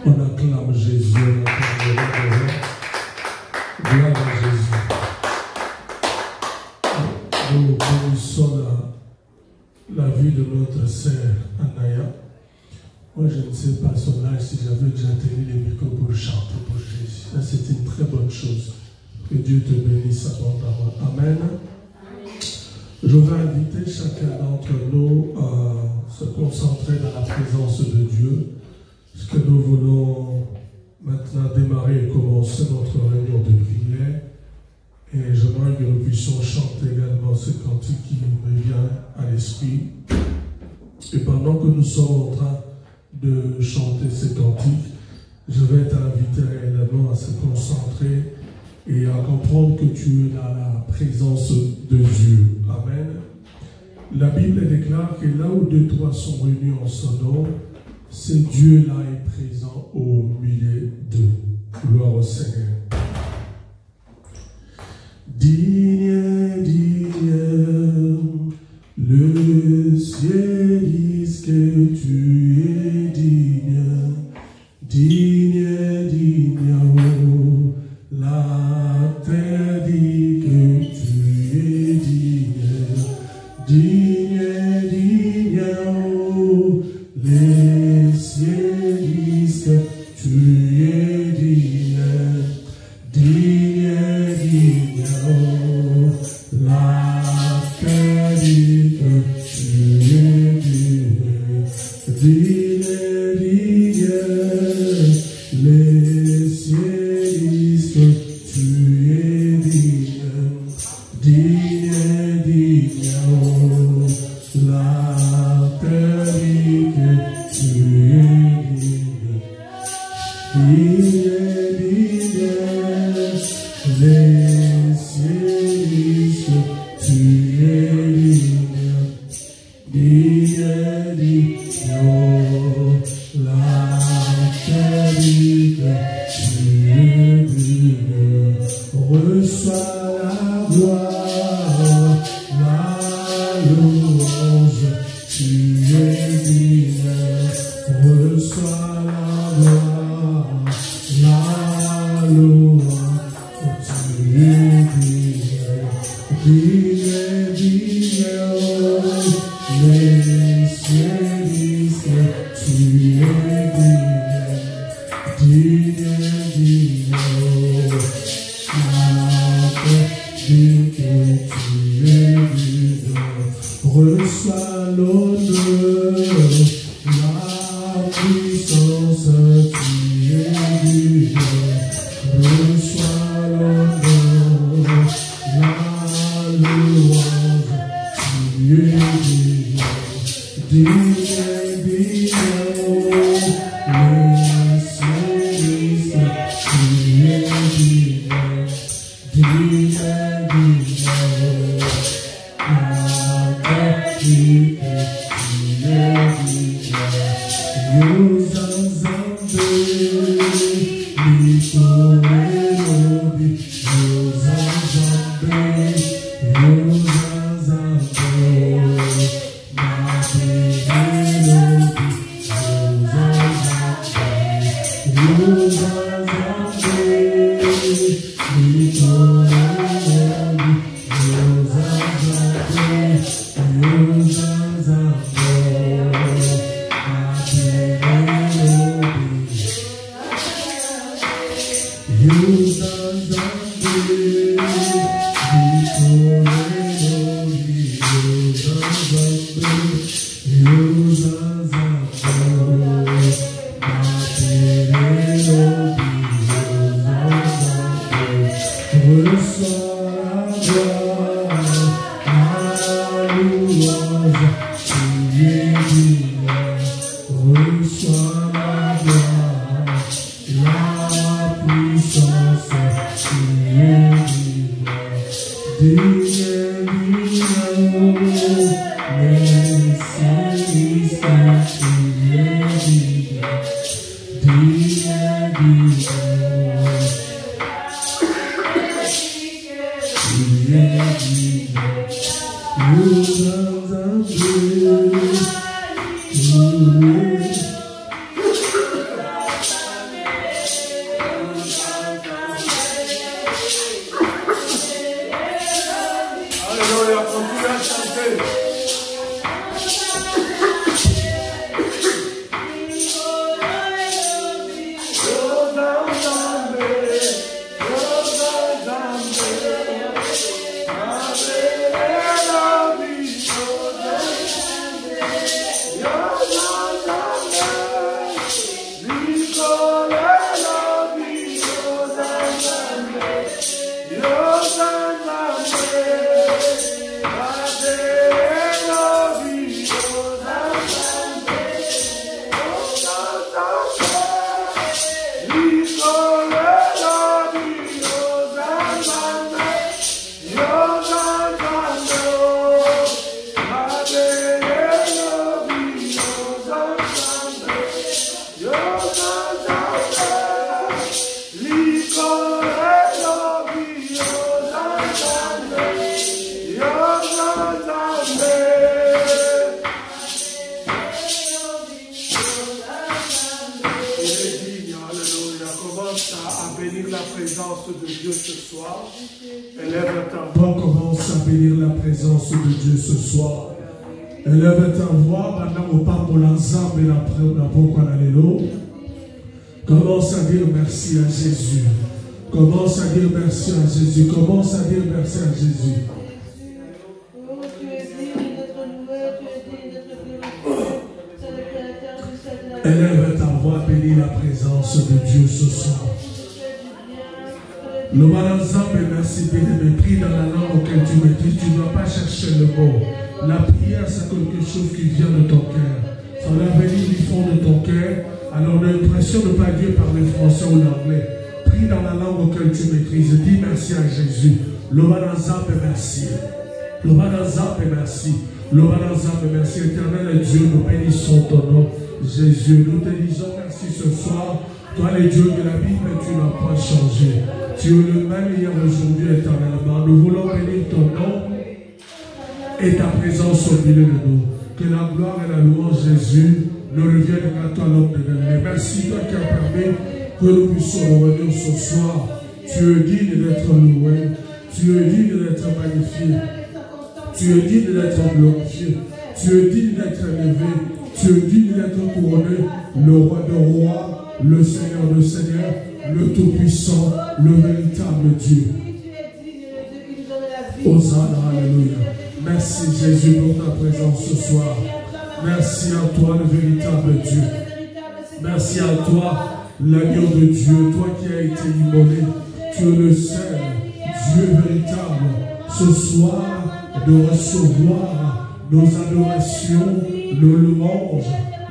On acclame Jésus, on acclame gloire à Jésus. Nous bénissons la vie de notre sœur Anaya. Moi, je ne sais pas son âge, si j'avais déjà tenu les micros pour chanter pour Jésus. Ça, c'est une très bonne chose. Que Dieu te bénisse abondamment. Amen. Je vais inviter chacun d'entre nous à se concentrer dans la présence de Dieu, parce que nous voulons maintenant démarrer et commencer notre réunion de prière. Et j'aimerais que nous puissions chanter également ce cantique qui me vient à l'esprit. Et pendant que nous sommes en train de chanter ce cantique, je vais t'inviter réellement à se concentrer et à comprendre que tu es dans la présence de Dieu. Amen. La Bible déclare que là où deux, trois sont réunis en son nom, ce Dieu-là est présent au milieu d'eux. Gloire au Seigneur. Digne, digne, le ciel dit que tu es digne, digne, digne, oh, la terre dit que tu es digne, digne, digne, oh, les ciels disent que tu es digne, digne, digne, oh, la terre dit que tu es digne, digne, digne, les ciels disent que tu es digne, digne, digne, oh, la terre dit que tu es digne, digne, digne, les ciels disent que tu es digne, digne, digne, oh, la terre dit que tu es digne. Reçois la gloire, la louange, tu es digne. Reçois la gloire, la louange, tu es digne. Digne, digne, oh, les ciels disent que tu es digne, digne, digne, oh, la terre dit que tu es digne. Reçois l'honneur, la puissance, tu es digne. Reçois l'honneur, la louange, tu es digne, digne, digne, oh, les ciels disent que tu es digne, digne, digne, oh, la terre dit que tu es digne. Nous ensemble, nous Nous la présence de Dieu ce soir. Élève ta voix, commence à bénir la présence de Dieu ce soir. Élève ta voix, maintenant au pas pour l'ensemble et la pourquoi l'allélo. Commence à dire merci à Jésus. Commence à dire merci à Jésus. Commence à dire merci à Jésus. Élève ta voix, bénis la présence de Dieu ce soir. Le ensemble et merci bien-aimé, prie dans la langue auquel tu maîtrises. Tu ne dois pas chercher le mot. La prière, c'est quelque chose qui vient de ton cœur. Ça va venir du fond de ton cœur. Alors n'impressionne pas Dieu par le français ou l'anglais. Prie dans la langue auquel tu maîtrises. Dis merci à Jésus. Le ensemble et merci. Le ensemble et merci. Le ensemble et merci. Éternel Dieu, nous bénissons ton nom. Jésus, nous te disons merci ce soir. Toi, le Dieu de la Bible, tu n'as pas changé. Tu es le même hier, aujourd'hui, éternellement. Nous voulons bénir ton nom et ta présence au milieu de nous. Que la gloire et la louange, Jésus, ne reviennent qu'à toi, l'homme de Galilée. Merci, toi qui as permis que nous puissions revenir ce soir. Tu es digne d'être loué. Tu es digne d'être magnifié. Tu es digne d'être glorifié. Tu es digne d'être élevé. Tu es digne d'être couronné, le roi de rois, le Seigneur de seigneurs, le Tout-Puissant, le véritable Dieu. Hosanna, alléluia. Merci Jésus pour ta présence ce soir. Merci à toi, le véritable Dieu. Merci à toi, l'agneau de Dieu, toi qui as été immolé. Tu es le seul Dieu véritable. Ce soir, de recevoir nos adorations, nos louanges,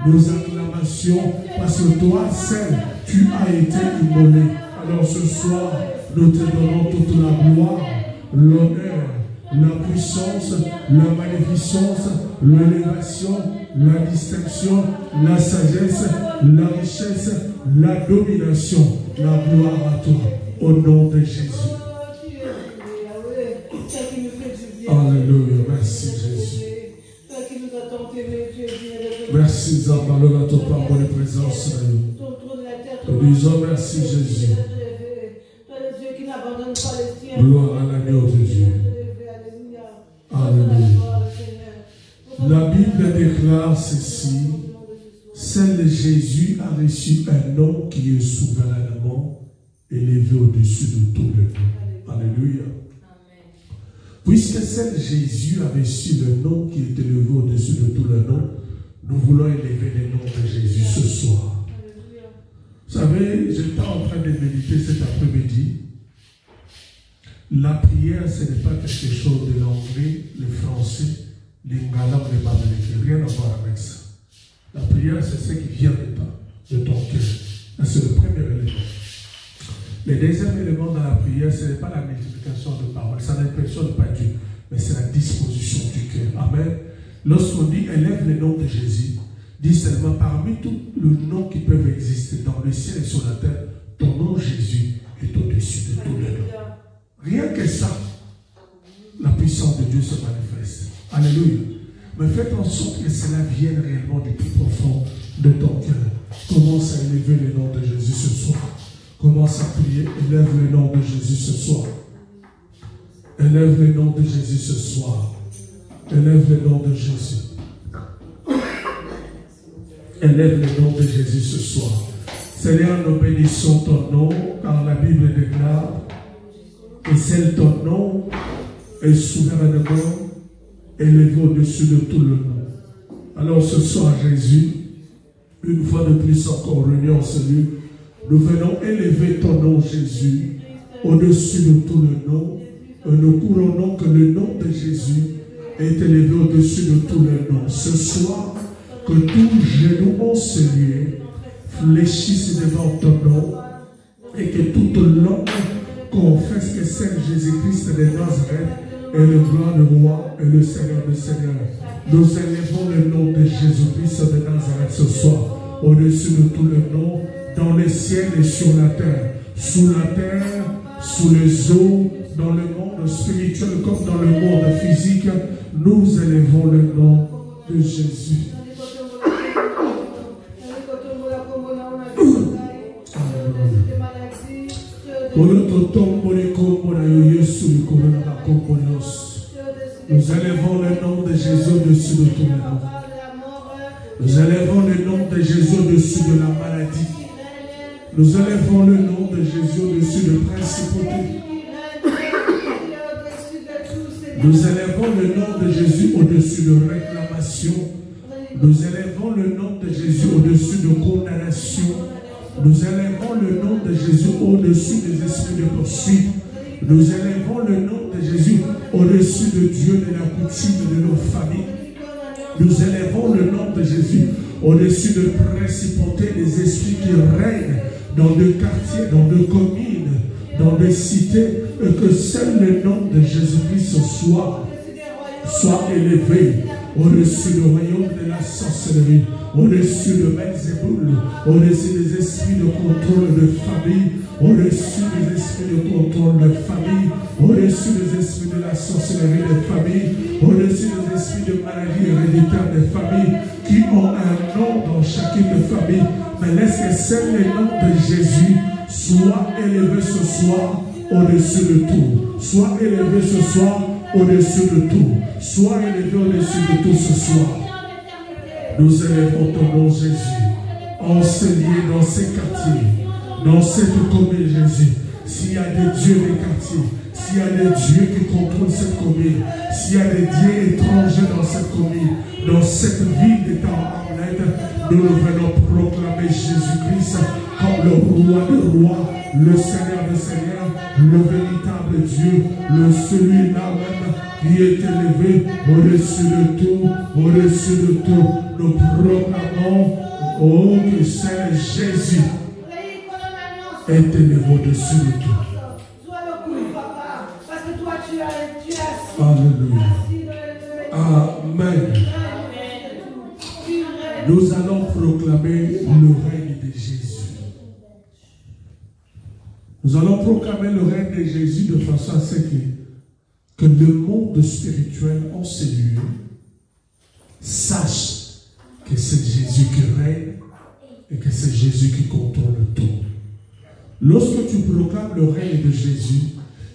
nos acclamations, parce que toi seul, tu as été immolé. Alors ce soir, nous te donnons toute la gloire, l'honneur, la puissance, la magnificence, l'élévation, la distinction, la sagesse, la richesse, la domination, la gloire à toi, au nom de Jésus. Alléluia, merci Jésus. Merci Zambalon à ton pardon et présence. Nous disons merci Jésus. Gloire à l'agneau de Dieu. Alléluia. La Bible déclare ceci. Seul Jésus a reçu un nom qui est souverainement élevé au-dessus de tout le nom. Alléluia. Puisque seul Jésus a reçu le nom qui est élevé au-dessus de tout le nom, nous voulons élever le nom de Jésus ce soir. Vous savez, j'étais en train de méditer cet après-midi. La prière, ce n'est pas quelque chose de l'anglais, le français, l'ingala ou le babeleke. Rien à voir avec ça. La prière, c'est ce qui vient de ton cœur. C'est le premier élément. Le deuxième élément dans la prière, ce n'est pas la multiplication de paroles. Ça n'impressionne pas Dieu, mais c'est la disposition du cœur. Amen. Lorsqu'on dit élève le nom de Jésus, dit seulement parmi tous les noms qui peuvent exister dans le ciel et sur la terre, ton nom Jésus est au-dessus de tous les noms. Rien que ça, la puissance de Dieu se manifeste. Alléluia. Mais faites en sorte que cela vienne réellement du plus profond de ton cœur. Commence à élever le nom de Jésus ce soir. Commence à prier, élève le nom de Jésus ce soir. Élève le nom de Jésus ce soir. Élève le nom de Jésus. Élève le nom de Jésus ce soir. Seigneur, nous bénissons ton nom, car la Bible déclare que c'est ton nom est souverainement élevé au-dessus de tout le nom. Alors ce soir, Jésus, une fois de plus encore réunis en celui, nous venons élever ton nom, Jésus, au-dessus de tout le nom. Et nous couronnons que le nom de Jésus est élevé au-dessus de tout le nom. Ce soir, que tous genoux enseignés fléchissent devant ton nom et que toute langue confesse que c'est Jésus-Christ de Nazareth est le grand roi et le Seigneur des Seigneurs. Nous élevons le nom de Jésus-Christ de Nazareth ce soir, au-dessus de tout le nom, dans le ciel et sur la terre, sous la terre, sous les eaux, dans le monde spirituel comme dans le monde physique, nous élevons le nom de Jésus. Nous élevons le nom de Jésus au-dessus de tous les noms. Nous élevons le nom de Jésus au-dessus de la maladie. Nous élevons le nom de Jésus au-dessus de principauté. Nous élevons le nom de Jésus au-dessus de réclamation. Nous élevons le nom de Jésus au-dessus de condamnation. Nous élevons le nom de Jésus au-dessus des esprits de poursuite. Nous élevons le nom de Jésus au-dessus de Dieu, de la coutume de nos familles. Nous élevons le nom de Jésus au-dessus de principautés, des esprits qui règnent dans des quartiers, dans des communes, dans des cités, et que seul le nom de Jésus-Christ soit élevé au-dessus du royaume de la sorcellerie, au-dessus de Belzéboul, au-dessus des esprits de contrôle de famille, au-dessus des esprits de contrôle de famille, au-dessus des esprits de la sorcellerie de famille, au-dessus des esprits de maladies héréditaires de famille, qui ont un nom dans chacune des familles. Mais laisse que seul le nom de Jésus soit élevé ce soir au-dessus de tout. Soit élevé ce soir au-dessus de tout. Sois élevé au-dessus de tout ce soir. Nous élevons ton nom, Jésus. Enseigné dans ces quartiers, dans cette commune, Jésus. S'il y a des dieux des quartiers, s'il y a des dieux qui contrôlent cette commune, s'il y a des dieux étrangers dans cette commune, dans cette ville d'État en Hamlet, nous venons proclamer Jésus-Christ comme le roi des rois, le Seigneur des seigneurs, le véritable Dieu, celui-là même qui est élevé au-dessus de tout, au-dessus de tout. Nous proclamons, oh, que Saint Jésus est élevé au-dessus de tout. Alléluia. Amen. Nous allons proclamer le règne de Jésus. Nous allons proclamer le règne de Jésus de façon à ce que le monde spirituel en ces lieux sache que c'est Jésus qui règne et que c'est Jésus qui contrôle tout. Lorsque tu proclames le règne de Jésus,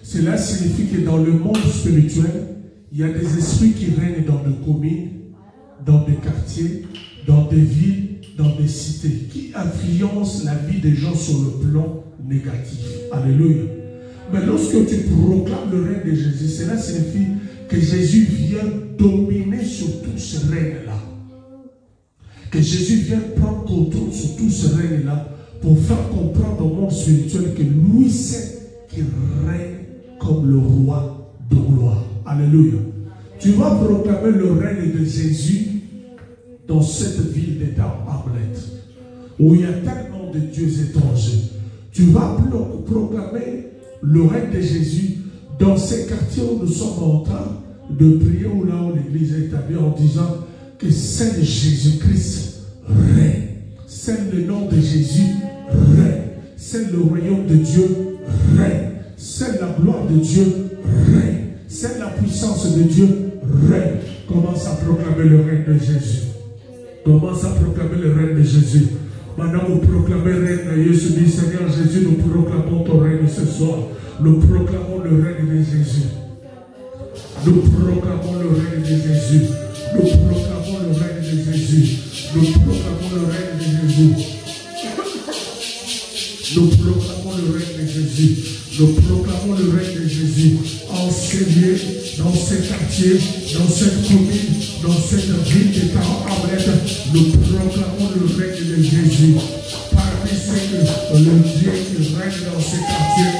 cela signifie que dans le monde spirituel, il y a des esprits qui règnent dans des communes, dans des quartiers, dans des villes, dans des cités, qui influencent la vie des gens sur le plan négatif. Alléluia. Mais lorsque tu proclames le règne de Jésus, cela signifie que Jésus vient dominer sur tout ce règne-là. Que Jésus vient prendre contrôle sur tout ce règne-là pour faire comprendre au monde spirituel que lui c'est qui règne comme le roi de gloire. Alléluia. Tu vas proclamer le règne de Jésus dans cette ville d'État Hamlet, où il y a tellement de dieux étrangers. Tu vas proclamer le règne de Jésus dans ces quartiers où nous sommes en train de prier, où là où l'église est établie, en disant que c'est Jésus-Christ règne. C'est le nom de Jésus règne. C'est le royaume de Dieu règne. C'est la gloire de Dieu règne. C'est la puissance de Dieu règne. Commence à proclamer le règne de Jésus. Commence à proclamer le règne de Jésus. Maintenant, vous proclamez le règne de Jésus. Dit, Seigneur Jésus, nous proclamons ton règne ce soir. Nous proclamons le règne de Jésus. Nous proclamons le règne de Jésus. Nous proclamons le règne de Jésus. Nous proclamons le règne de Jésus. Nous proclamons le règne de Jésus. Nous proclamons le règne de Jésus en ces lieux, dans ces quartiers, dans cette commune, dans cette ville d'État Hamlet. Nous proclamons le règne de Jésus. Parmi ceux le Dieu qui règne dans ces quartiers,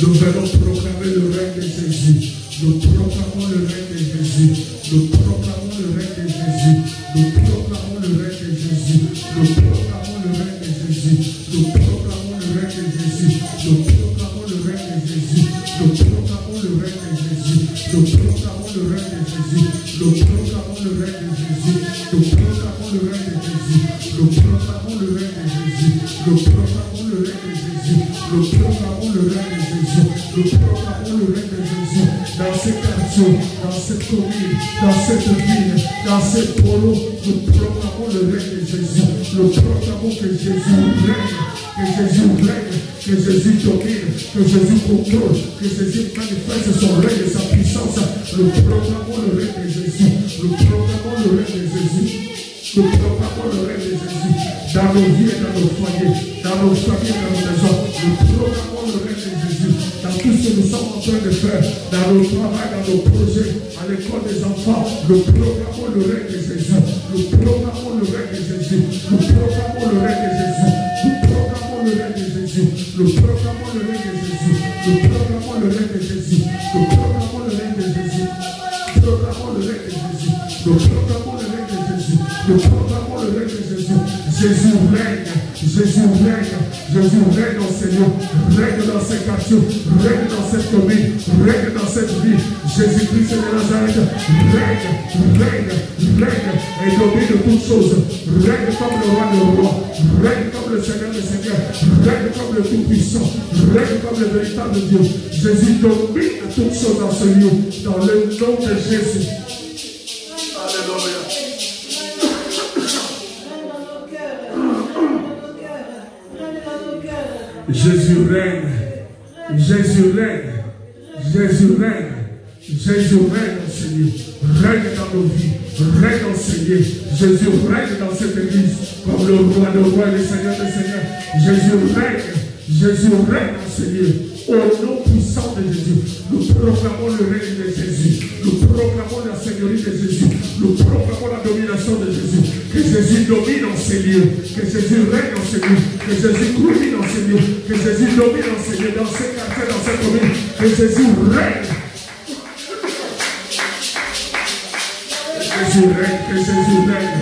nous allons proclamer le règne de Jésus. Nous proclamons le règne de Jésus. Nous proclamons le règne de Jésus. Nous proclamons le règne de Jésus. Nous proclamons le règne de Jésus. Nous proclamons le règne de Jésus. Nous proclamons le règne de Jésus. Nous proclamons le règne de Jésus. Nous proclamons le règne de Jésus. Nous proclamons le règne de Jésus. Nous proclamons le règne de Jésus. Nous proclamons le règne de Jésus. Nous proclamons le règne de Jésus. Nous proclamons le règne de Jésus. Nous proclamons le règne de Jésus dans ces quartiers, dans cette commune, dans cette ville, dans cette polo. Nous proclamons le règne de Jésus. Nous proclamons que Jésus règne, que Jésus règne, que Jésus domine, que Jésus contrôle, que Jésus manifeste son règne et sa puissance. Nous proclamons le règne de Jésus. Nous proclamons le règne de Jésus. Nous proclamons le règne de Jésus dans nos vies et dans nos foyers, dans nos familles et dans nos maisons. Nous proclamons le règne de Jésus dans tout ce que nous sommes en train de faire, dans nos travaux, dans nos projets, à l'école des enfants. Nous proclamons le règne de Jésus. Nous proclamons le règne de Jésus. Nous proclamons le règne de Jésus. Nous proclamons le règne de Jésus. Nous proclamons le règne de Jésus. Nous proclamons le règne de Jésus. Nous proclamons le règne de Jésus. Nous proclamons le règne de Jésus. Nous proclamons le règne de Jésus. Nous proclamons le règne de Jésus. Jésus règne. Jésus règne. Jésus règne dans ces lieux. Règne dans ces quartiers. Règne dans cette commune. Règne dans cette ville. Jésus-Christ de Nazareth. Règne. Règne. Règne. Et domine toutes choses. Règne comme le roi des rois. Règne comme le Seigneur des seigneurs. Règne comme le Tout-Puissant. Règne comme le véritable Dieu. Jésus domine toutes choses dans ce lieu. Dans le nom de Jésus. Alléluia. Jésus règne. Jésus règne. Jésus règne. Jésus règne dans ce lieu. Règne dans nos vies. Règne dans ce lieu. Jésus règne dans cette église. Comme le roi des rois et le Seigneur des seigneurs. Jésus règne. Jésus règne dans ce lieu. Au nom puissant de Jésus, nous proclamons le règne de Jésus. Nous proclamons la seigneurie de Jésus. Nous proclamons la domination de Jésus. Que Jésus domine dans ces lieux. Que Jésus règne dans ces lieux. Que Jésus domine dans ces lieux. Que Jésus domine dans ces lieux, dans ces quartiers, dans ces communes. Que Jésus règne. Que Jésus règne. Que Jésus règne.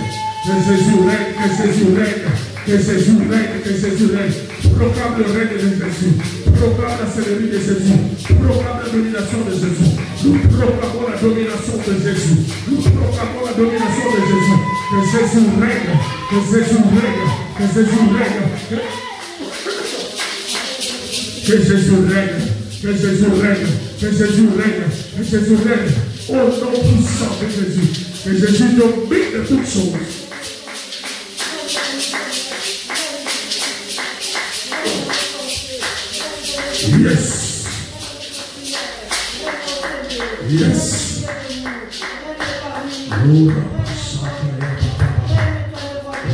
Que Jésus règne. Que Jésus règne. Que Jésus règne. Que Jésus règne. Proclame le règne de Jésus. Proclame la seigneurie de Jésus. Proclame la domination de Jésus. Nous proclamons la domination de Jésus. Nous proclamons la domination de Jésus. Que Jésus règne. Que Jésus règne. Que Jésus règne. Que Jésus règne. Que Jésus règne. Que Jésus règne. Que Jésus règne. Au nom puissant de Jésus. Que Jésus domine de toutes choses. Yes. Yes.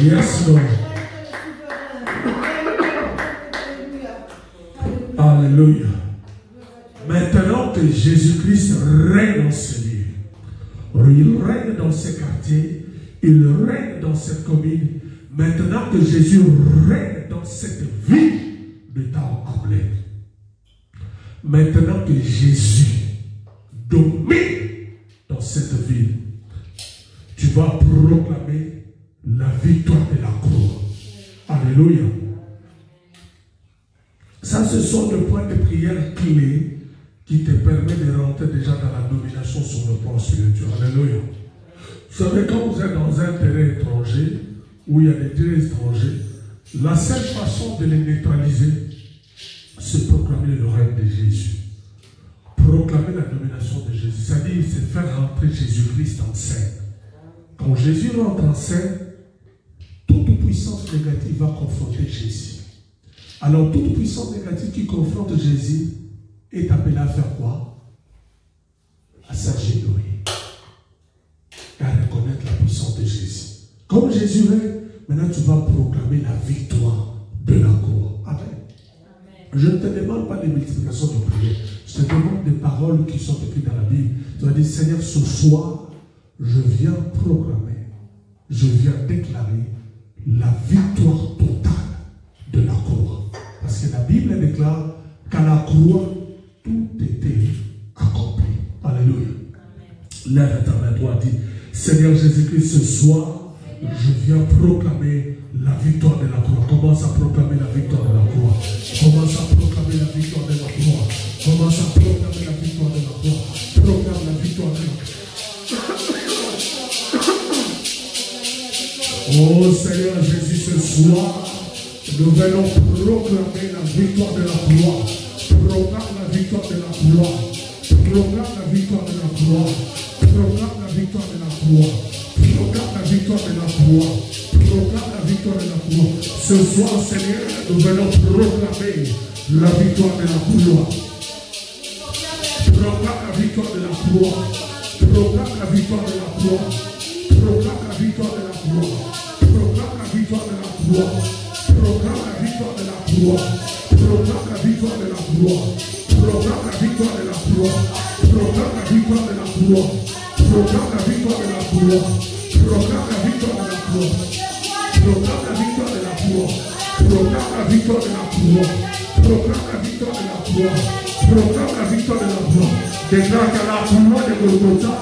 Yes, Lord. Alléluia. Maintenant que Jésus-Christ règne dans ce lieu, il règne dans ces quartiers, il règne dans cette commune. Maintenant que Jésus règne dans cette ville de temps complet. Maintenant que Jésus domine dans cette ville, tu vas proclamer la victoire de la croix. Alléluia. Ça, ce sont des points de prière clés qui te permettent de rentrer déjà dans la domination sur le plan spirituel. Alléluia. Vous savez, quand vous êtes dans un terrain étranger, où il y a des terrains étrangers, la seule façon de les neutraliser, c'est proclamer le règne de Jésus. Proclamer la domination de Jésus. C'est-à-dire, c'est faire rentrer Jésus-Christ en scène. Quand Jésus rentre en scène, toute puissance négative va confronter Jésus. Alors, toute puissance négative qui confronte Jésus est appelée à faire quoi? À s'agenouiller. Et à reconnaître la puissance de Jésus. Comme Jésus est, maintenant tu vas proclamer la victoire de la croix. Amen. Je ne te demande pas de multiplication de prières. Je te demande des paroles qui sont écrites dans la Bible. Tu vas dire, Seigneur, ce soir, je viens proclamer, je viens déclarer la victoire totale de la croix. Parce que la Bible déclare qu'à la croix, tout était accompli. Alléluia. Lève ta main droite, dit, Seigneur Jésus-Christ, ce soir, je viens proclamer la victoire de la croix. Commence à proclamer la victoire de la croix. Commence à proclamer la victoire de la croix. Commence à proclamer la victoire de la croix. Proclame la victoire de la croix. Oh Seigneur Jésus, ce soir, nous venons proclamer la victoire de la croix. Proclame la victoire de la croix. Proclame la victoire de la croix. Proclame la victoire de la croix. Proclame la victoire de la croix. Proclame la victoire de la croix. Ce soir, Seigneur, nous venons proclamer la victoire de la croix. Proclame la victoire de la croix. Proclame la victoire de la croix. Proclame la victoire de la croix. Proclame la victoire de la croix. Proclame la victoire de la croix. Proclame la victoire de la croix. Proclame la victoire de la croix. Proclame la victoire de la croix. Proclame la victoire de la croix. Proclame la victoire de la croix. Proclame la victoire de la croix. Proclame la victoire de la croix. Proclame la victoire de la croix. Proclame la victoire de la croix. Déclare qu'à la croix de Golgotha,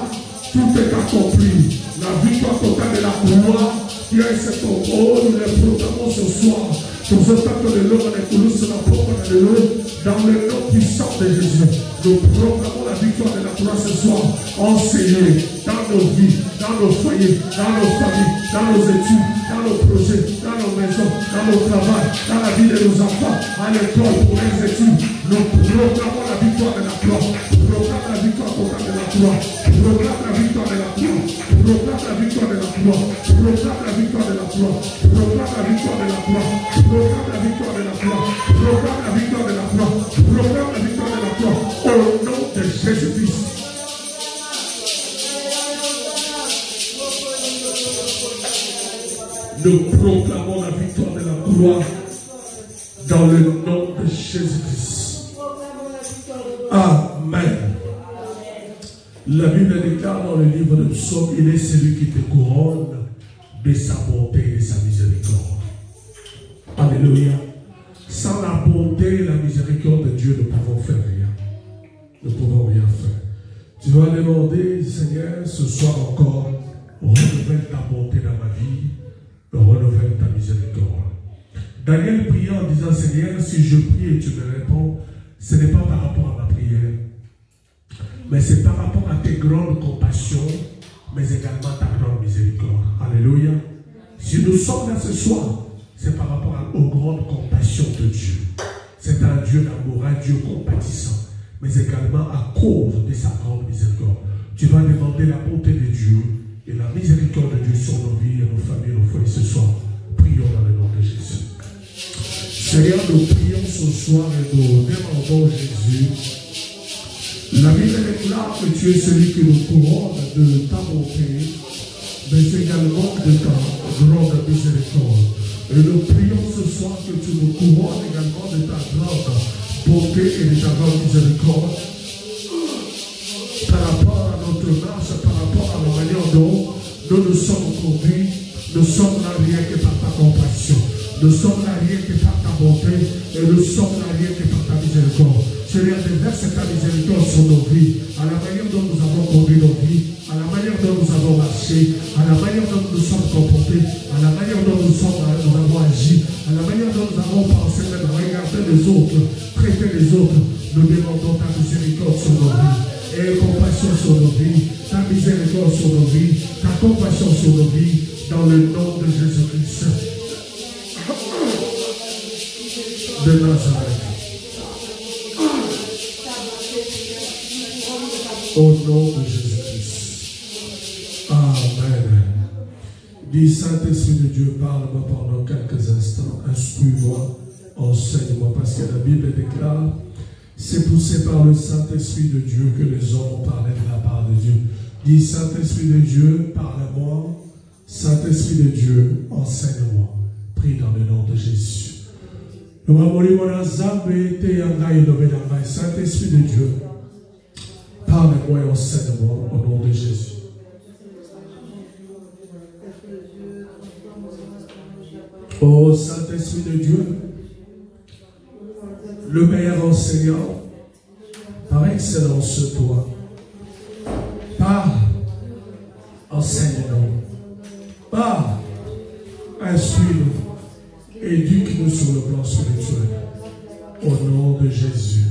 tout est accompli. La victoire totale de la croix, qui est ce tombeau, nous les proclamons ce soir. Pour ce temps que le nom est coulé sur la porte de l'eau, dans le nom puissant de Jésus. Nous proclamons la victoire de la croix ce soir, enseignée dans nos vies, dans nos foyers, dans nos familles, dans nos études, dans nos projets, dans nos maisons, dans nos travails, dans la vie de nos enfants, à l'école, pour les études. Nous proclamons la victoire de la croix. Proclame la victoire totale de la croix. Proclame la victoire de la croix. Proclame la victoire de la croix. Proclame la victoire de la croix. Proclame la victoire de la croix. Proclame la victoire de la croix. Proclame la victoire de la croix. Proclame la victoire de la croix. Au nom de Jésus-Christ. Nous proclamons la victoire de la croix dans le nom de Jésus-Christ. Amen. La Bible déclare dans le livre de Psaume, il est celui qui te couronne de sa bonté et de sa miséricorde. Alléluia. Sans la bonté et la miséricorde de Dieu, nous ne pouvons faire rien. Nous ne pouvons rien faire. Tu vas demander, Seigneur, ce soir encore, renouvelle ta bonté dans ma vie, renouvelle ta miséricorde. Daniel priait en disant, Seigneur, si je prie et tu me réponds, ce n'est pas par rapport à ma prière, mais c'est par rapport à tes grandes compassions, mais également ta grande miséricorde. Alléluia. Si nous sommes là ce soir, c'est par rapport aux grandes compassions de Dieu. C'est un Dieu d'amour, un Dieu compatissant, mais également à cause de sa grande miséricorde. Tu vas demander la bonté de Dieu et la miséricorde de Dieu sur nos vies et nos familles, nos foyers ce soir. Prions dans le nom de Jésus. Seigneur, nous prions ce soir et nous demandons Jésus. La Bible déclare que tu es celui qui nous couronne de ta bonté, mais également de ta grande miséricorde. Et nous prions ce soir que tu nous couronnes également de ta grande bonté et de ta grande miséricorde. Par rapport à notre marche, par rapport à la manière dont nous sommes conduits, nous sommes là rien que par ta compassion. Nous sommes là rien que par ta bonté et nous sommes là rien que par ta miséricorde. Seigneur, déverse ta miséricorde sur nos vies, à la manière dont nous avons conduit nos vies, à la manière dont nous avons marché, à la manière dont nous nous sommes comportés, à la manière dont nous avons agi, à la manière dont nous avons pensé, même regarder les autres, traiter les autres. Nous demandons ta miséricorde sur nos vies. Et compassion sur nos vies, ta miséricorde sur nos vies, ta compassion sur nos vies, dans le nom de Jésus-Christ de Nazareth. Au nom de Jésus-Christ. Amen. Dis, Saint-Esprit de Dieu, parle-moi pendant quelques instants. Instruis-moi, enseigne-moi, parce que la Bible déclare, c'est poussé par le Saint-Esprit de Dieu que les hommes ont parlé de la part de Dieu. Dis, Saint-Esprit de Dieu, parle-moi. Saint-Esprit de Dieu, enseigne-moi. Prie dans le nom de Jésus. Saint-Esprit de Dieu, parle-moi et enseigne-moi au nom de Jésus. Oh Saint-Esprit de Dieu, le meilleur enseignant, par excellence toi, parle, enseigne-nous, parle, instruis-nous, éduque-nous sur le plan spirituel, au nom de Jésus.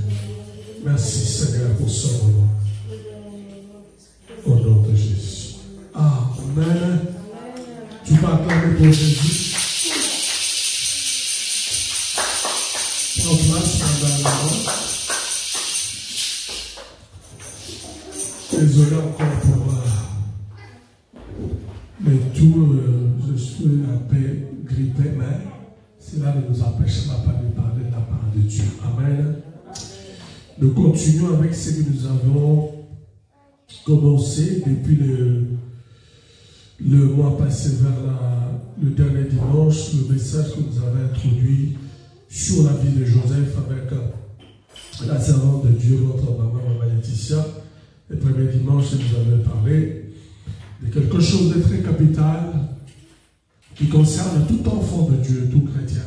Merci Seigneur pour ce moment. Au nom de Jésus. Amen. Tu peux acclamer pour Jésus. Prends place pendant la main. Désolé encore pour cela ne nous empêchera pas de parler de la part de Dieu. Amen. Nous continuons avec ce que nous avons commencé depuis le mois passé vers le dernier dimanche, le message que nous avons introduit sur la vie de Joseph avec la servante de Dieu, notre maman Laetitia. Le premier dimanche, nous avons parlé de quelque chose de très capital qui concerne tout enfant de Dieu, tout chrétien.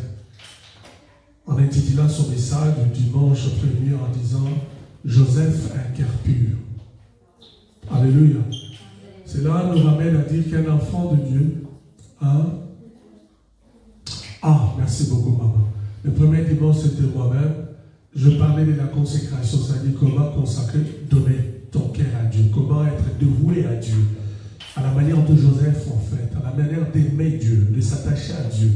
En intitulant son message du dimanche premier en disant « Joseph a un cœur pur ». Alléluia. Cela nous ramène à dire qu'un enfant de Dieu a... Ah, merci beaucoup maman. Le premier dimanche c'était moi-même. Je parlais de la consécration, c'est-à-dire comment consacrer, donner ton cœur à Dieu, comment être dévoué à Dieu, à la manière de Joseph en fait, à la manière d'aimer Dieu, de s'attacher à Dieu,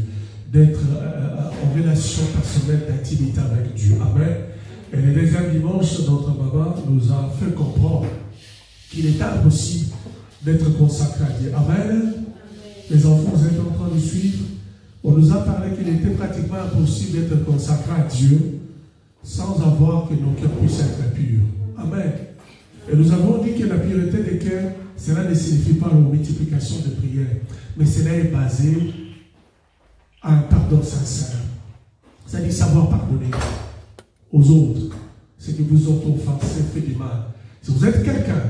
d'être en relation personnelle d'intimité avec Dieu. Amen. Et le deuxième dimanche, notre maman nous a fait comprendre qu'il est impossible d'être consacré à Dieu. Amen. Amen. Les enfants, vous êtes en train de suivre. On nous a parlé qu'il était pratiquement impossible d'être consacré à Dieu sans avoir que nos cœurs puissent être purs. Amen. Et nous avons dit que la pureté des cœurs, cela ne signifie pas la multiplication de prières, mais cela est basé à un pardon sincère. C'est-à-dire savoir pardonner aux autres, ceux qui vous ont offensé, fait du mal. Si vous êtes quelqu'un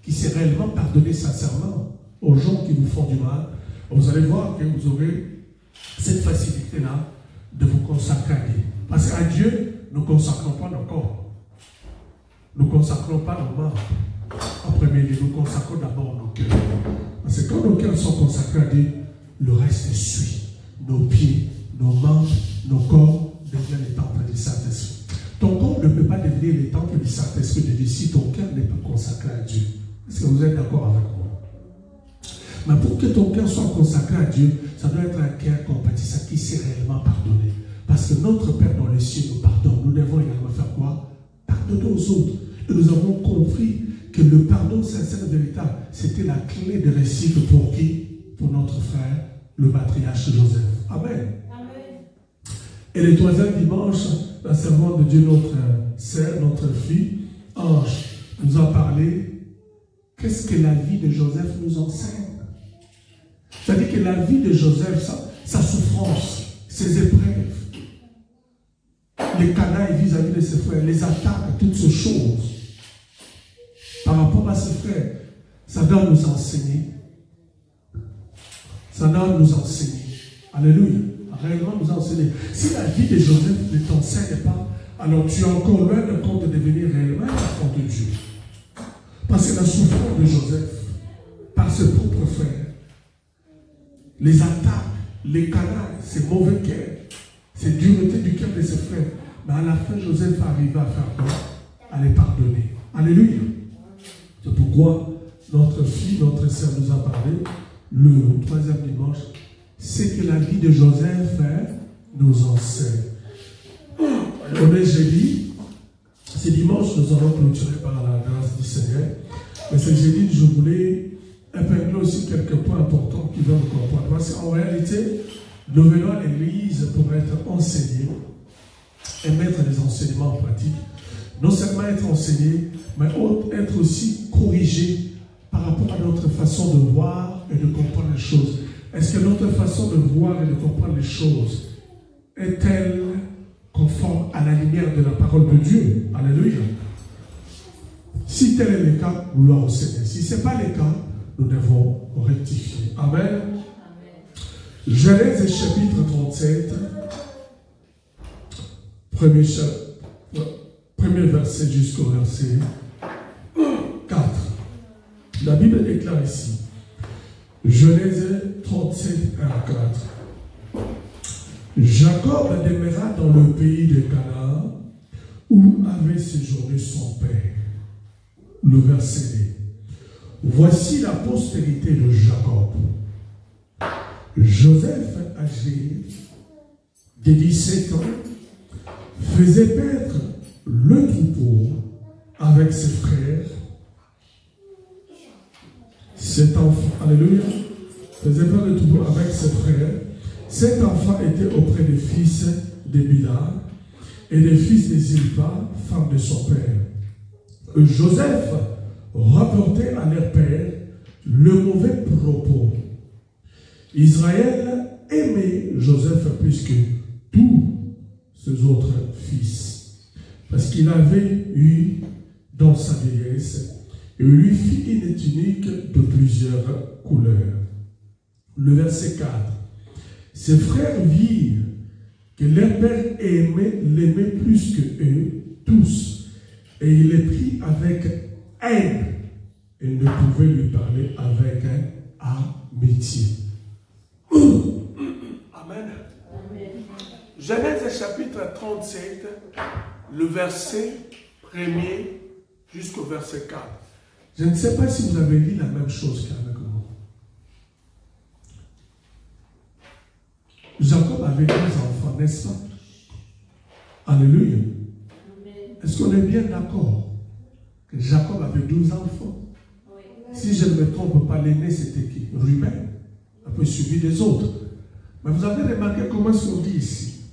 qui sait réellement pardonner sincèrement aux gens qui vous font du mal, vous allez voir que vous aurez cette facilité-là de vous consacrer à Dieu. Parce qu'à Dieu, nous ne consacrons pas nos corps. Nous ne consacrons pas nos membres. En premier lieu, nous consacrons d'abord nos cœurs. Parce que quand nos cœurs sont consacrés à Dieu, le reste suit. Nos pieds, nos membres, nos corps deviennent les temples du Saint-Esprit. Ton corps ne peut pas devenir les temples du Saint-Esprit de Dieu si ton cœur n'est pas consacré à Dieu. Est-ce que vous êtes d'accord avec moi? Mais pour que ton cœur soit consacré à Dieu, ça doit être un cœur compatissant qui sait réellement pardonner. Parce que notre Père dans les cieux nous pardonne. Nous devons également faire quoi? Pardonner aux autres. Et nous avons compris que le pardon sincère et véritable, c'était la clé de réussite pour qui? Pour notre frère, le patriarche Joseph. Amen. Amen. Et le troisième dimanche, la servante de Dieu, notre sœur, notre fille, Ange, nous a parlé. Qu'est-ce que la vie de Joseph nous enseigne? C'est-à-dire que la vie de Joseph, sa souffrance, ses épreuves, les canailles vis-à-vis de ses frères, les attaques, toutes ces choses, par rapport à ses frères, ça doit nous enseigner. Ça doit nous enseigner. Alléluia. Réellement nous enseigner. Si la vie de Joseph ne t'enseigne pas, alors tu es encore loin de compte de devenir réellement un enfant de Dieu. Parce que la souffrance de Joseph, par ses propres frères, les attaques, les canailles, ces mauvais cœurs, ces duretés du cœur de ses frères, mais à la fin, Joseph arrive à faire quoi? À les pardonner. Alléluia. C'est pourquoi notre fille, notre sœur nous a parlé le troisième dimanche. C'est que la vie de Joseph nous enseigne. On est jeudi. Ce dimanche, nous allons clôturer par la grâce du Seigneur. Mais ce jeudi, je voulais épingler aussi quelques points importants qui doivent nous comprendre. Parce qu'en réalité, nous venons à l'église pour être enseignés et mettre les enseignements en pratique. Non seulement être enseigné, mais être aussi corrigé par rapport à notre façon de voir et de comprendre les choses. Est-ce que notre façon de voir et de comprendre les choses est-elle conforme à la lumière de la parole de Dieu? Alléluia. Si tel est le cas, gloire au Seigneur. Si ce n'est pas le cas, nous devons rectifier. Amen. Amen. Genèse chapitre 37, premier verset jusqu'au verset 4. La Bible déclare ici, Genèse 37, 1 à 4. Jacob demeura dans le pays de Canaan où avait séjourné son père. Le verset 2. Voici la postérité de Jacob. Joseph, âgé de 17 ans, faisait paître le troupeau avec ses frères. Cet enfant, alléluia, faisait paître le troupeau avec ses frères Cet enfant était auprès des fils de Bilha et des fils de Zilpa, femme de son père. Joseph rapportait à leur père le mauvais propos. Israël aimait Joseph plus que tous ses autres fils, parce qu'il avait eu dans sa vieillesse et lui fit une tunique de plusieurs couleurs. Le verset 4. Ses frères virent que leur père l'aimait plus que eux tous, et il les prit avec haine. Il ne pouvait lui parler avec amitié. Amen. Amen. Genèse chapitre 37, le verset 1er jusqu'au verset 4. Je ne sais pas si vous avez lu la même chose qu'avec moi. Jacob avait 12 enfants, n'est-ce pas? Alléluia. Est-ce qu'on est bien d'accord que Jacob avait 12 enfants? Oui. Si je ne me trompe pas, l'aîné c'était qui? Ruben, un peu suivi des autres. Mais vous avez remarqué comment est-ce qu'on dit ici?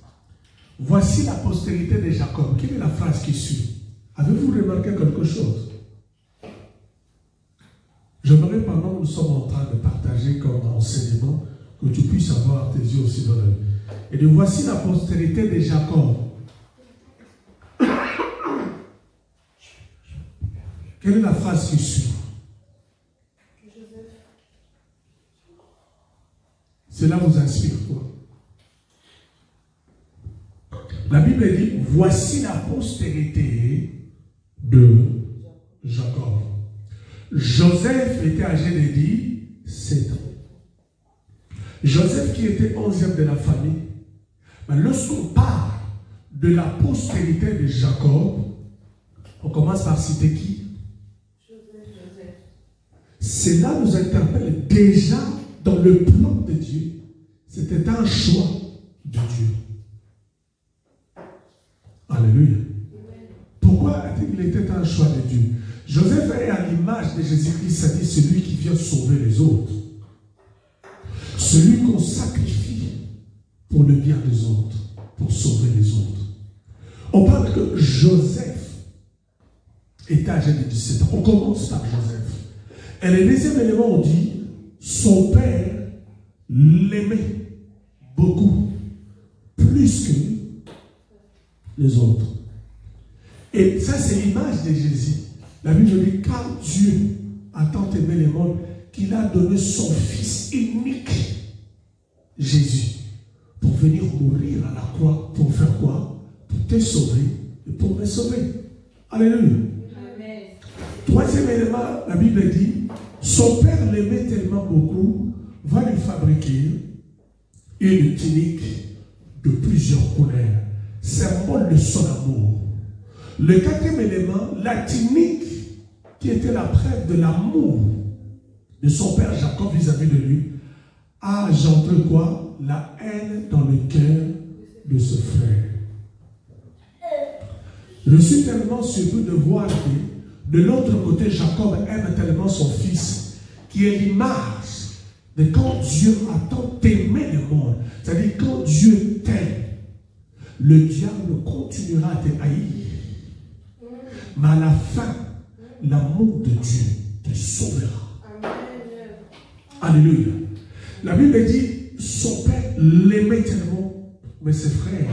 Voici la postérité de Jacob. Quelle est la phrase qui suit? Avez-vous remarqué quelque chose? J'aimerais, pendant que nous sommes en train de partager comme enseignement, que tu puisses avoir tes yeux aussi dans la vie. Et de voici la postérité de Jacob. Quelle est la phrase qui suit? Cela vous inspire quoi? La Bible dit, voici la postérité de Jacob. Joseph était âgé de 17 ans. Joseph qui était 11e de la famille. Mais lorsqu'on parle de la postérité de Jacob, on commence par citer qui? Joseph. Cela nous interpelle déjà dans le plan de Dieu. C'était un choix de Dieu. Alléluia. Pourquoi il était un choix de Dieu? Joseph est à l'image de Jésus-Christ, c'est-à-dire celui qui vient sauver les autres. Celui qu'on sacrifie pour le bien des autres, pour sauver les autres. On parle que Joseph était âgé de 17 ans. On commence par Joseph. Et le deuxième élément, on dit, son père l'aimait beaucoup, plus que les autres. Et ça, c'est l'image de Jésus. La Bible dit, car Dieu a tant aimé le monde qu'il a donné son Fils unique, Jésus, pour venir mourir à la croix, pour faire quoi? Pour te sauver et pour me sauver. Alléluia. Amen. Troisième élément, la Bible dit, son père l'aimait tellement beaucoup, va lui fabriquer une tunique de plusieurs couleurs, symbole de son amour. Le quatrième élément, la tunique qui était la preuve de l'amour de son père Jacob vis-à-vis de lui, a engendré quoi? La haine dans le cœur de ce frère. Je suis tellement surpris de voir que de l'autre côté, Jacob aime tellement son fils, qui est l'image de quand Dieu a tant aimé le monde. C'est-à-dire quand Dieu t'aime, le diable continuera à te haïr. Mais à la fin, l'amour de Dieu te sauvera. Alléluia. La Bible dit, son père l'aimait tellement, mais ses frères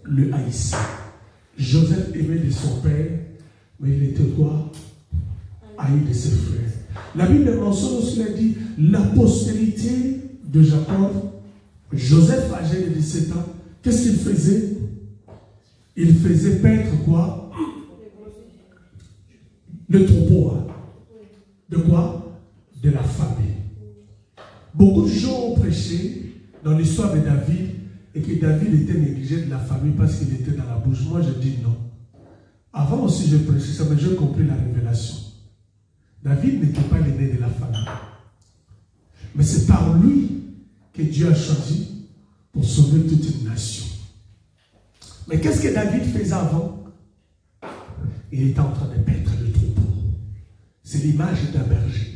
le haïssaient. Joseph aimait de son père, mais il était quoi? Haï de ses frères. La Bible mentionne aussi, elle dit, la postérité de Jacob. Joseph, âgé de 17 ans, qu'est-ce qu'il faisait? Il faisait paître quoi? Le troupeau. Hein? De quoi? De la famille. Beaucoup de gens ont prêché dans l'histoire de David et que David était négligé de la famille parce qu'il était dans la bouche. Moi, je dis non. Avant aussi, je prêchais ça, mais j'ai compris la révélation. David n'était pas l'aîné de la famille. Mais c'est par lui que Dieu a choisi pour sauver toute une nation. Mais qu'est-ce que David faisait avant? Il était en train de paître le troupeau. C'est l'image d'un berger.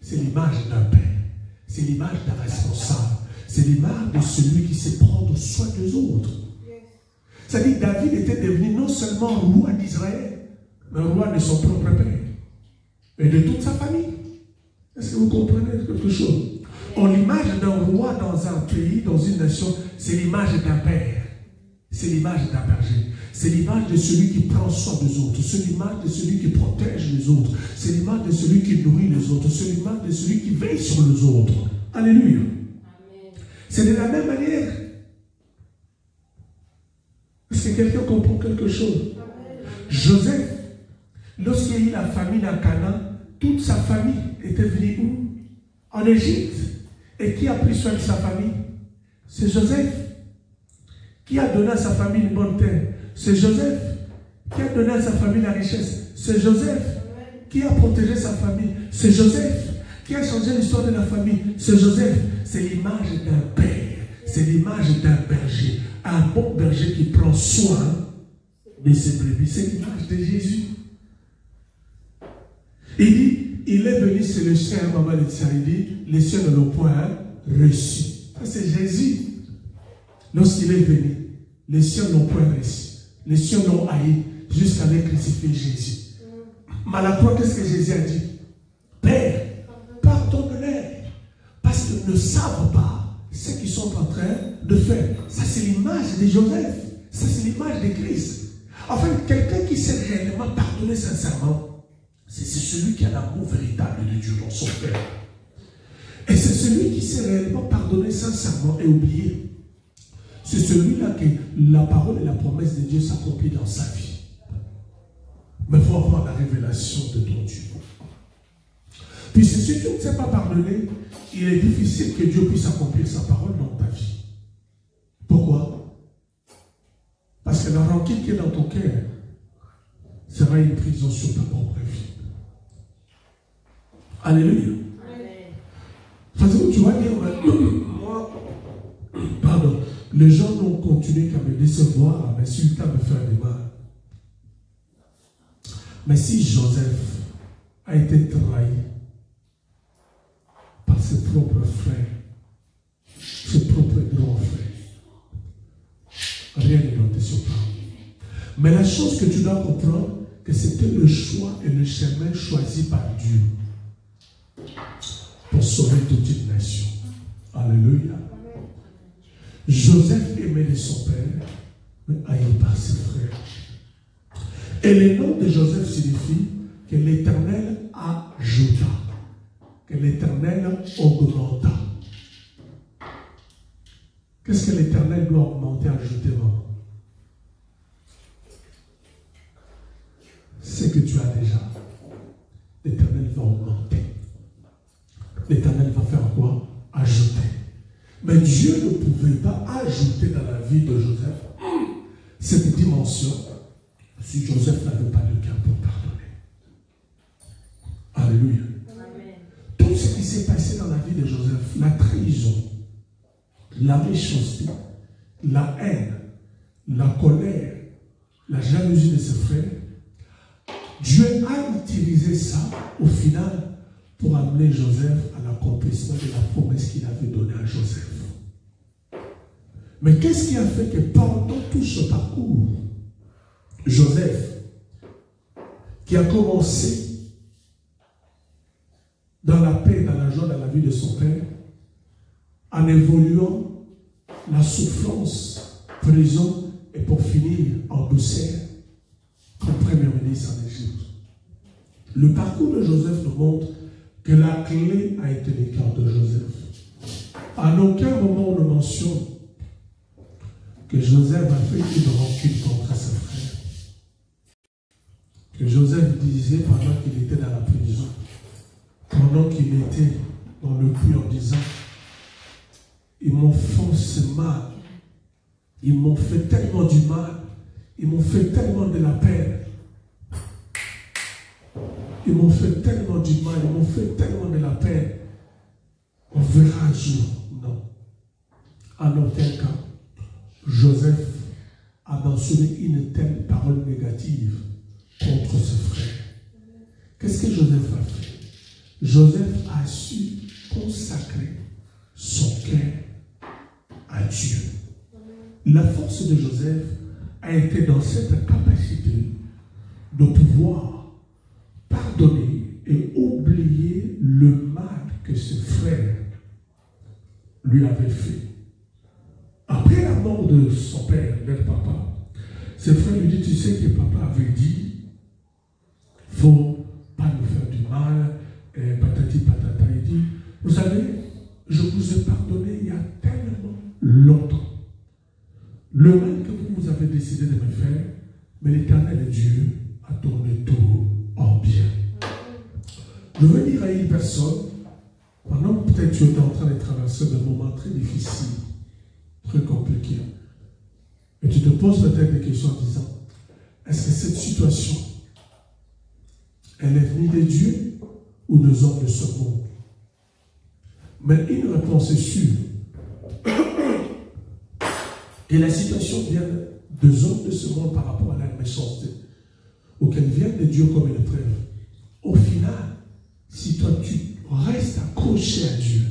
C'est l'image d'un père. C'est l'image d'un responsable. C'est l'image de celui qui sait prendre soin des autres. C'est-à-dire que David était devenu non seulement roi d'Israël, mais roi de son propre père et de toute sa famille. Est-ce que vous comprenez quelque chose? L'image d'un roi dans un pays, dans une nation, c'est l'image d'un père. C'est l'image d'un berger. C'est l'image de celui qui prend soin des autres. C'est l'image de celui qui protège les autres. C'est l'image de celui qui nourrit les autres. C'est l'image de celui qui veille sur les autres. Alléluia. C'est de la même manière. Est-ce que quelqu'un comprend quelque chose? Joseph, lorsqu'il y a eu la famine à Canaan, toute sa famille était venue où? En Égypte. Et qui a pris soin de sa famille? C'est Joseph. Qui a donné à sa famille une bonne terre? C'est Joseph. Qui a donné à sa famille la richesse? C'est Joseph. Qui a protégé sa famille? C'est Joseph. Qui a changé l'histoire de la famille? C'est Joseph. C'est l'image d'un père. C'est l'image d'un berger. Un bon berger qui prend soin de ses brebis. C'est l'image de Jésus. Il dit, il est venu, c'est le chien, maman de ça. Il dit, les cieux ne l'ont point reçu. Ça, c'est Jésus. Lorsqu'il est venu, les cieux n'ont point reçu. Les cieux l'ont haï jusqu'à aller crucifier Jésus. Mais à la croix, qu'est-ce que Jésus a dit? Père, pardonne-leur, parce qu'ils ne savent pas ce qu'ils sont en train de faire. Ça, c'est l'image de Joseph. Ça, c'est l'image de Christ. Enfin, quelqu'un qui sait réellement pardonner sincèrement, c'est celui qui a l'amour véritable de Dieu dans son cœur. Et c'est celui qui sait réellement pardonner sincèrement et oublier. C'est celui-là que la parole et la promesse de Dieu s'accomplissent dans sa vie. Mais il faut avoir la révélation de ton Dieu. Puis si tu ne sais pas pardonner, il est difficile que Dieu puisse accomplir sa parole dans ta vie. Pourquoi? Parce que la rancune qui est dans ton cœur sera une prison sur ta propre vie. Alléluia. Parce que tu vas dire, moi, pardon, les gens n'ont continué qu'à me décevoir, à m'insulter, à me faire du mal. Mais si Joseph a été trahi par ses propres frères, ses propres grands frères, rien ne doit te surprendre. Mais la chose que tu dois comprendre, que c'était le choix et le chemin choisi par Dieu pour sauver toute une nation. Alléluia. Joseph aimait de son père, mais haï par ses frères. Et le nom de Joseph signifie que l'Éternel ajouta, que l'Éternel augmenta. Qu'est-ce que l'Éternel doit augmenter, ajouter, maman? Ce que tu as déjà, l'Éternel va augmenter. L'Éternel va faire quoi? Ajouter. Mais Dieu ne pouvait pas ajouter dans la vie de Joseph cette dimension si Joseph n'avait pas de cœur pour pardonner. Alléluia. Amen. Tout ce qui s'est passé dans la vie de Joseph, la trahison, la méchanceté, la haine, la colère, la jalousie de ses frères, Dieu a utilisé ça au final pour amener Joseph à l'accomplissement de la promesse qu'il avait donnée à Joseph. Mais qu'est-ce qui a fait que pendant tout ce parcours, Joseph, qui a commencé dans la paix, dans la joie, dans la vie de son père, en évoluant la souffrance, prison, et pour finir en douceur, comme premier ministre en Égypte. Le parcours de Joseph nous montre que la clé a été le cœur de Joseph. À aucun moment on ne mentionne que Joseph a fait une rancune contre ses frères. Que Joseph disait pendant qu'il était dans la prison, pendant qu'il était dans le puits en disant, ils m'ont fait mal, ils m'ont fait tellement du mal, ils m'ont fait tellement de la peine. Ils m'ont fait tellement du mal, ils m'ont fait tellement de la peine. On verra un jour. Non. En aucun cas, Joseph a mentionné une telle parole négative contre ses frères. Qu'est-ce que Joseph a fait? Joseph a su consacrer son cœur à Dieu. La force de Joseph a été dans cette capacité de pouvoir pardonner et oublier le mal que ses frères lui avaient fait. Après la mort de son père, leur papa, ses frères lui disent, tu sais que papa avait dit, il ne faut pas nous faire du mal, et patati patata. Il dit, vous savez, je vous ai pardonné il y a tellement longtemps. Le mal que vous avez décidé de me faire, mais l'Éternel Dieu a tourné tout en bien. Je veux dire à une personne, pendant que peut-être tu es en train de traverser des moments très difficiles, très compliqués, et tu te poses peut-être des questions en disant, est-ce que cette situation, elle est venue de Dieu ou des hommes de ce monde? Mais une réponse est sûre. Et la situation vient des hommes de ce monde par rapport à la méchanceté, ou qu'elle vienne de Dieu comme une épreuve. Au final, si toi tu restes accroché à Dieu,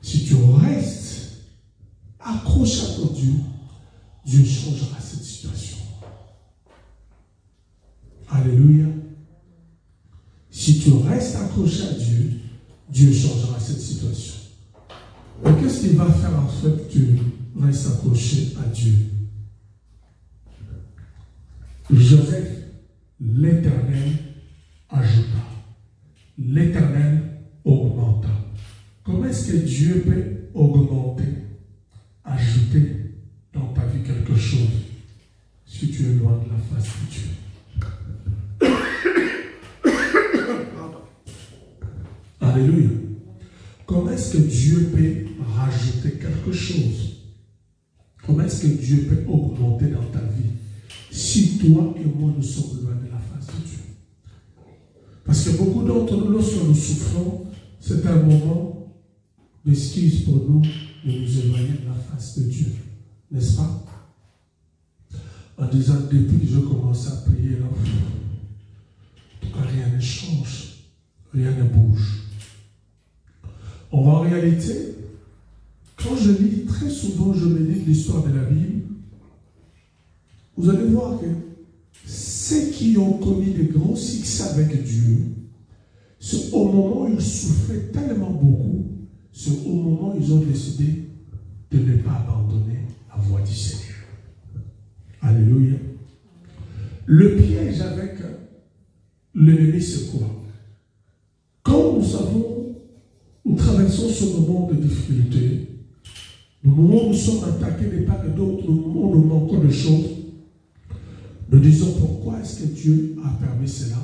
si tu restes accroché à ton Dieu, Dieu changera cette situation. Alléluia. Si tu restes accroché à Dieu, Dieu changera cette situation. Mais qu'est-ce qu'il va faire en fait que tu restes accroché à Dieu? Joseph, l'Éternel ajouta. L'Éternel augmenta. Comment est-ce que Dieu peut augmenter, ajouter dans ta vie quelque chose si tu es loin de la face de Dieu? Alléluia. Comment est-ce que Dieu peut rajouter quelque chose? Comment est-ce que Dieu peut augmenter dans ta vie si toi et moi nous sommes loin de la face de Dieu? Parce que beaucoup d'entre nous, lorsque nous souffrons, c'est un moment d'excuse pour nous de nous éloigner de la face de Dieu. N'est-ce pas? En disant, depuis que je commence à prier, là, en tout cas, rien ne change, rien ne bouge. En réalité, quand je lis, très souvent, je médite l'histoire de la Bible, vous allez voir que ceux qui ont commis de grands succès avec Dieu, c'est au moment où ils souffraient tellement beaucoup, c'est au moment où ils ont décidé de ne pas abandonner la voie du Seigneur. Alléluia. Le piège avec l'ennemi, c'est quoi? Quand nous traversons ce moment de difficulté, le moment où nous sommes attaqués de part et d'autre, le moment où nous manquons de choses, nous disons pourquoi est-ce que Dieu a permis cela?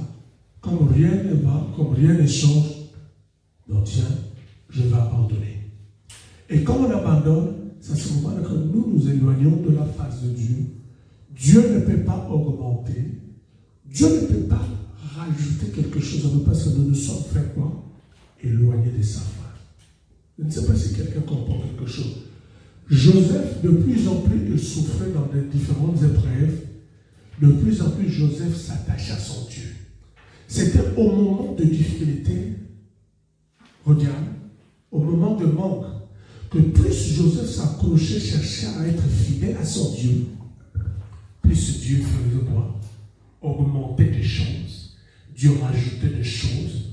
Comme rien ne va, comme rien ne change, donc tiens, je vais abandonner. Et quand on abandonne, c'est à ce moment-là que nous nous éloignons de la face de Dieu. Dieu ne peut pas augmenter, Dieu ne peut pas rajouter quelque chose à nous parce que nous nous sommes fait quoi? Éloignés de sa face. Je ne sais pas si quelqu'un comprend quelque chose. Joseph, de plus en plus, il souffrait dans des différentes épreuves. De plus en plus, Joseph s'attachait à son Dieu. C'était au moment de difficulté, regarde, au moment de manque, que plus Joseph s'accrochait, cherchait à être fidèle à son Dieu, plus Dieu faisait quoi? Augmenter des choses. Dieu rajoutait des choses.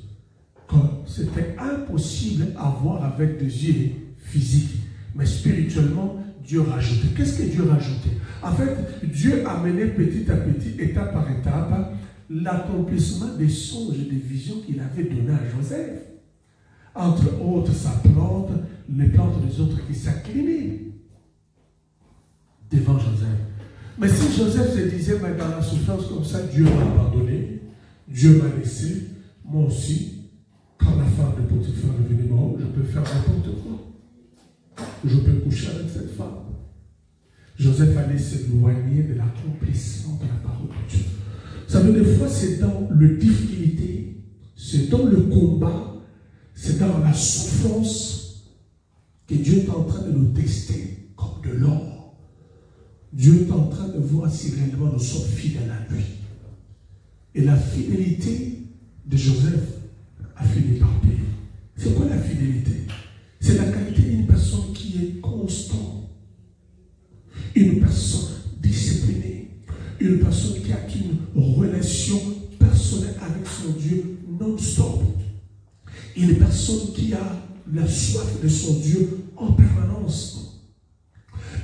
Comme c'était impossible à voir avec des yeux physiques, mais spirituellement, Dieu rajoutait. Qu'est-ce que Dieu rajoutait? En fait, Dieu a mené petit à petit, étape par étape, l'accomplissement des songes et des visions qu'il avait donné à Joseph. Entre autres, sa plante, les plantes des autres qui s'inclinaient devant Joseph. Mais si Joseph se disait, mais dans la souffrance comme ça, Dieu m'a abandonné, Dieu m'a laissé, moi aussi, quand la femme de Potiphar est venue, je peux faire n'importe quoi. Je peux coucher avec cette femme. Joseph allait s'éloigner de l'accomplissement de la parole de Dieu. Vous savez, des fois, c'est dans la difficulté, c'est dans le combat, c'est dans la souffrance que Dieu est en train de nous tester comme de l'or. Dieu est en train de voir si réellement nous sommes fidèles à lui. Et la fidélité de Joseph a fini par payer. C'est quoi la fidélité? C'est la qualité d'une personne qui est constante personne disciplinée, une personne qui a une relation personnelle avec son Dieu non-stop, une personne qui a la soif de son Dieu en permanence.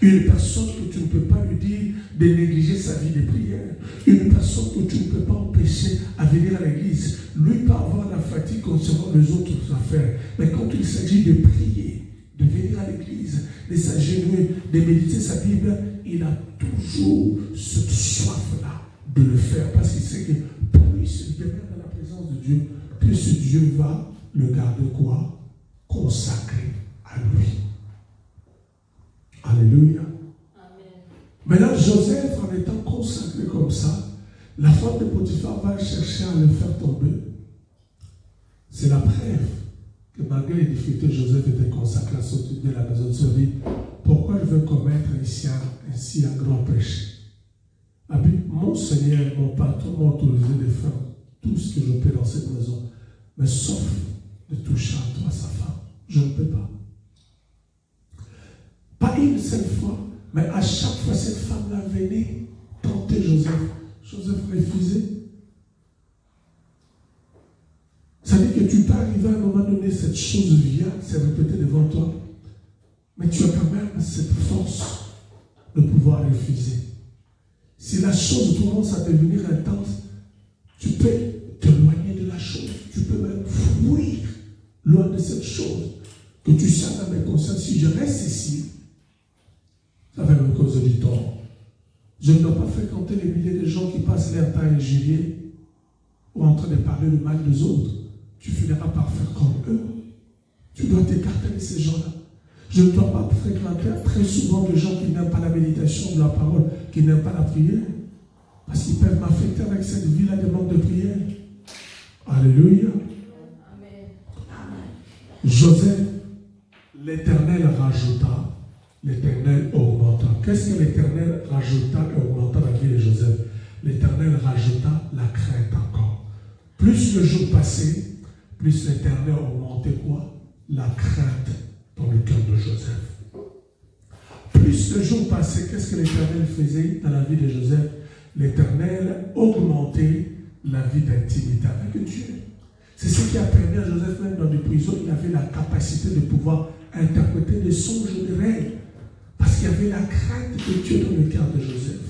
Une personne que tu ne peux pas lui dire de négliger sa vie de prière. Une personne que tu ne peux pas empêcher à venir à l'église. Lui peut avoir la fatigue concernant les autres affaires. Mais quand il s'agit de prier, de venir à l'église, de s'agenouiller, de méditer sa Bible, il a toujours cette soif-là de le faire. Parce qu'il sait que plus il demeure dans la présence de Dieu, plus Dieu va le garder quoi? Consacré à lui. Alléluia. Amen. Maintenant, Joseph, en étant consacré comme ça, la femme de Potiphar va chercher à le faire tomber. C'est la preuve que malgré les difficultés, Joseph était consacré à sortir de la maison de son vie. Pourquoi je veux commettre ainsi un grand péché? Mon Seigneur, mon patron m'a autorisé de faire tout ce que je peux dans cette maison, mais sauf de toucher à toi, sa femme. Je ne peux pas. Pas une seule fois, mais à chaque fois cette femme-là venait tenter Joseph. Joseph refusait. Ça veut dire que tu peux arriver à un moment donné, cette chose vient, c'est répété devant toi, mais tu as quand même cette force de pouvoir refuser. Si la chose commence à devenir intense, tu peux t'éloigner de la chose. Tu peux même fuir loin de cette chose. Que tu sens dans mes consciences, si je reste ici, ça va me causer du tort. Je ne dois pas fréquenter les milliers de gens qui passent leur temps à injurier ou en train de parler le mal des autres. Tu finiras par faire comme eux. Tu dois t'écarter de ces gens-là. Je ne dois pas fréquenter très souvent des gens qui n'aiment pas la méditation de la parole, qui n'aiment pas la prière. Parce qu'ils peuvent m'affecter avec cette vie-là de manque de prière. Alléluia. Amen. Joseph, l'Éternel rajouta. L'Éternel augmenta. Qu'est-ce que l'Éternel rajouta et augmenta dans la vie de Joseph? L'Éternel rajouta la crainte encore. Plus le jour passait, plus l'Éternel augmentait quoi? La crainte dans le cœur de Joseph. Plus le jour passait, qu'est-ce que l'Éternel faisait dans la vie de Joseph? L'Éternel augmentait la vie d'intimité avec Dieu. C'est ce qui a permis à Joseph, même dans les prisons, il avait la capacité de pouvoir interpréter des songes et des rêves. Parce qu'il y avait la crainte de Dieu dans le cœur de Joseph.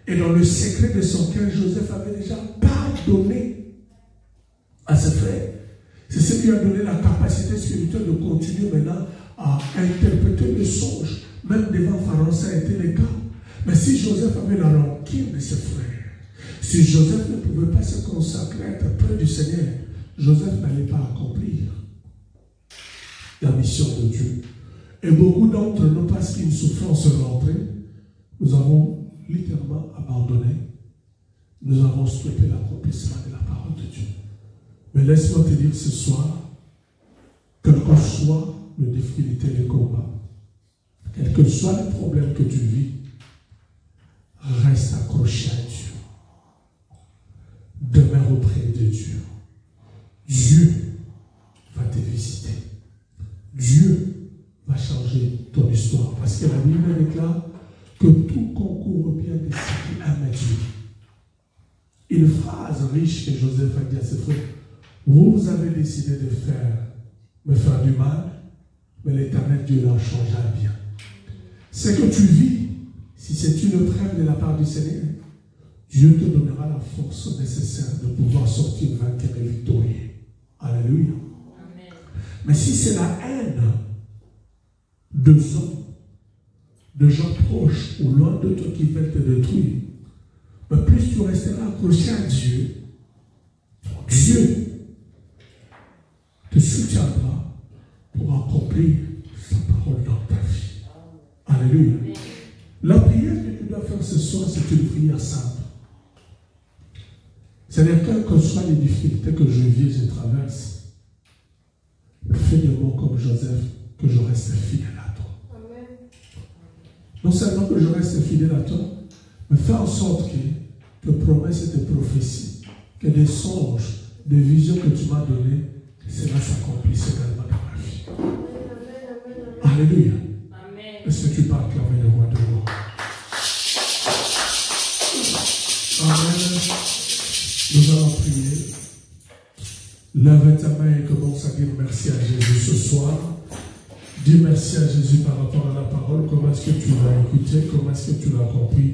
Et dans le secret de son cœur, Joseph avait déjà pardonné à ses frères. C'est ce qui lui a donné la capacité spirituelle de continuer maintenant à interpréter les songes. Même devant Pharaon, ça a été le cas. Mais si Joseph avait la rancune de ses frères, si Joseph ne pouvait pas se consacrer à être près du Seigneur, Joseph n'allait pas accomplir la mission de Dieu. Et beaucoup d'entre nous, parce qu'une souffrance est rentrée, nous avons littéralement abandonné. Nous avons stoppé l'accomplissement de la parole de Dieu. Mais laisse-moi te dire ce soir, quel que soit le difficulté et le combat, quel que soit le problème que tu vis, reste accroché à Dieu. Demeure auprès de Dieu. Dieu va te visiter. Dieu va changer ton histoire. Parce que la Bible déclare que tout concourt bien de ceux qui aiment Dieu. Une phrase riche que Joseph a dit à ses frères. Vous avez décidé de me faire du mal, mais l'Éternel Dieu l'a changé à bien. Ce que tu vis, si c'est une preuve de la part du Seigneur, Dieu te donnera la force nécessaire de pouvoir sortir vainqueur et victorieux. Alléluia. Amen. Mais si c'est la haine de hommes, de gens proches ou loin de toi qui veulent te détruire, mais plus tu resteras accroché à Dieu, Dieu te soutiendra pour accomplir sa parole dans ta vie. Alléluia. Amen. La prière que tu dois faire ce soir, c'est une prière simple. C'est-à-dire, quelles que soient les difficultés que je vis et je traverse, fais de moi comme Joseph, que je reste fidèle à toi. Amen. Non seulement que je reste fidèle à toi, mais fais en sorte que tes promesses et tes prophéties, que des songes, des visions que tu m'as données, que cela s'accomplisse également dans ma vie. Amen. Alléluia. Amen. Est-ce que tu peux acclamer le roi de gloire? Amen. Nous allons prier. Lève ta main et commence à dire merci à Jésus ce soir. Dis merci à Jésus par rapport à la parole. Comment est-ce que tu l'as écouté? Comment est-ce que tu l'as compris?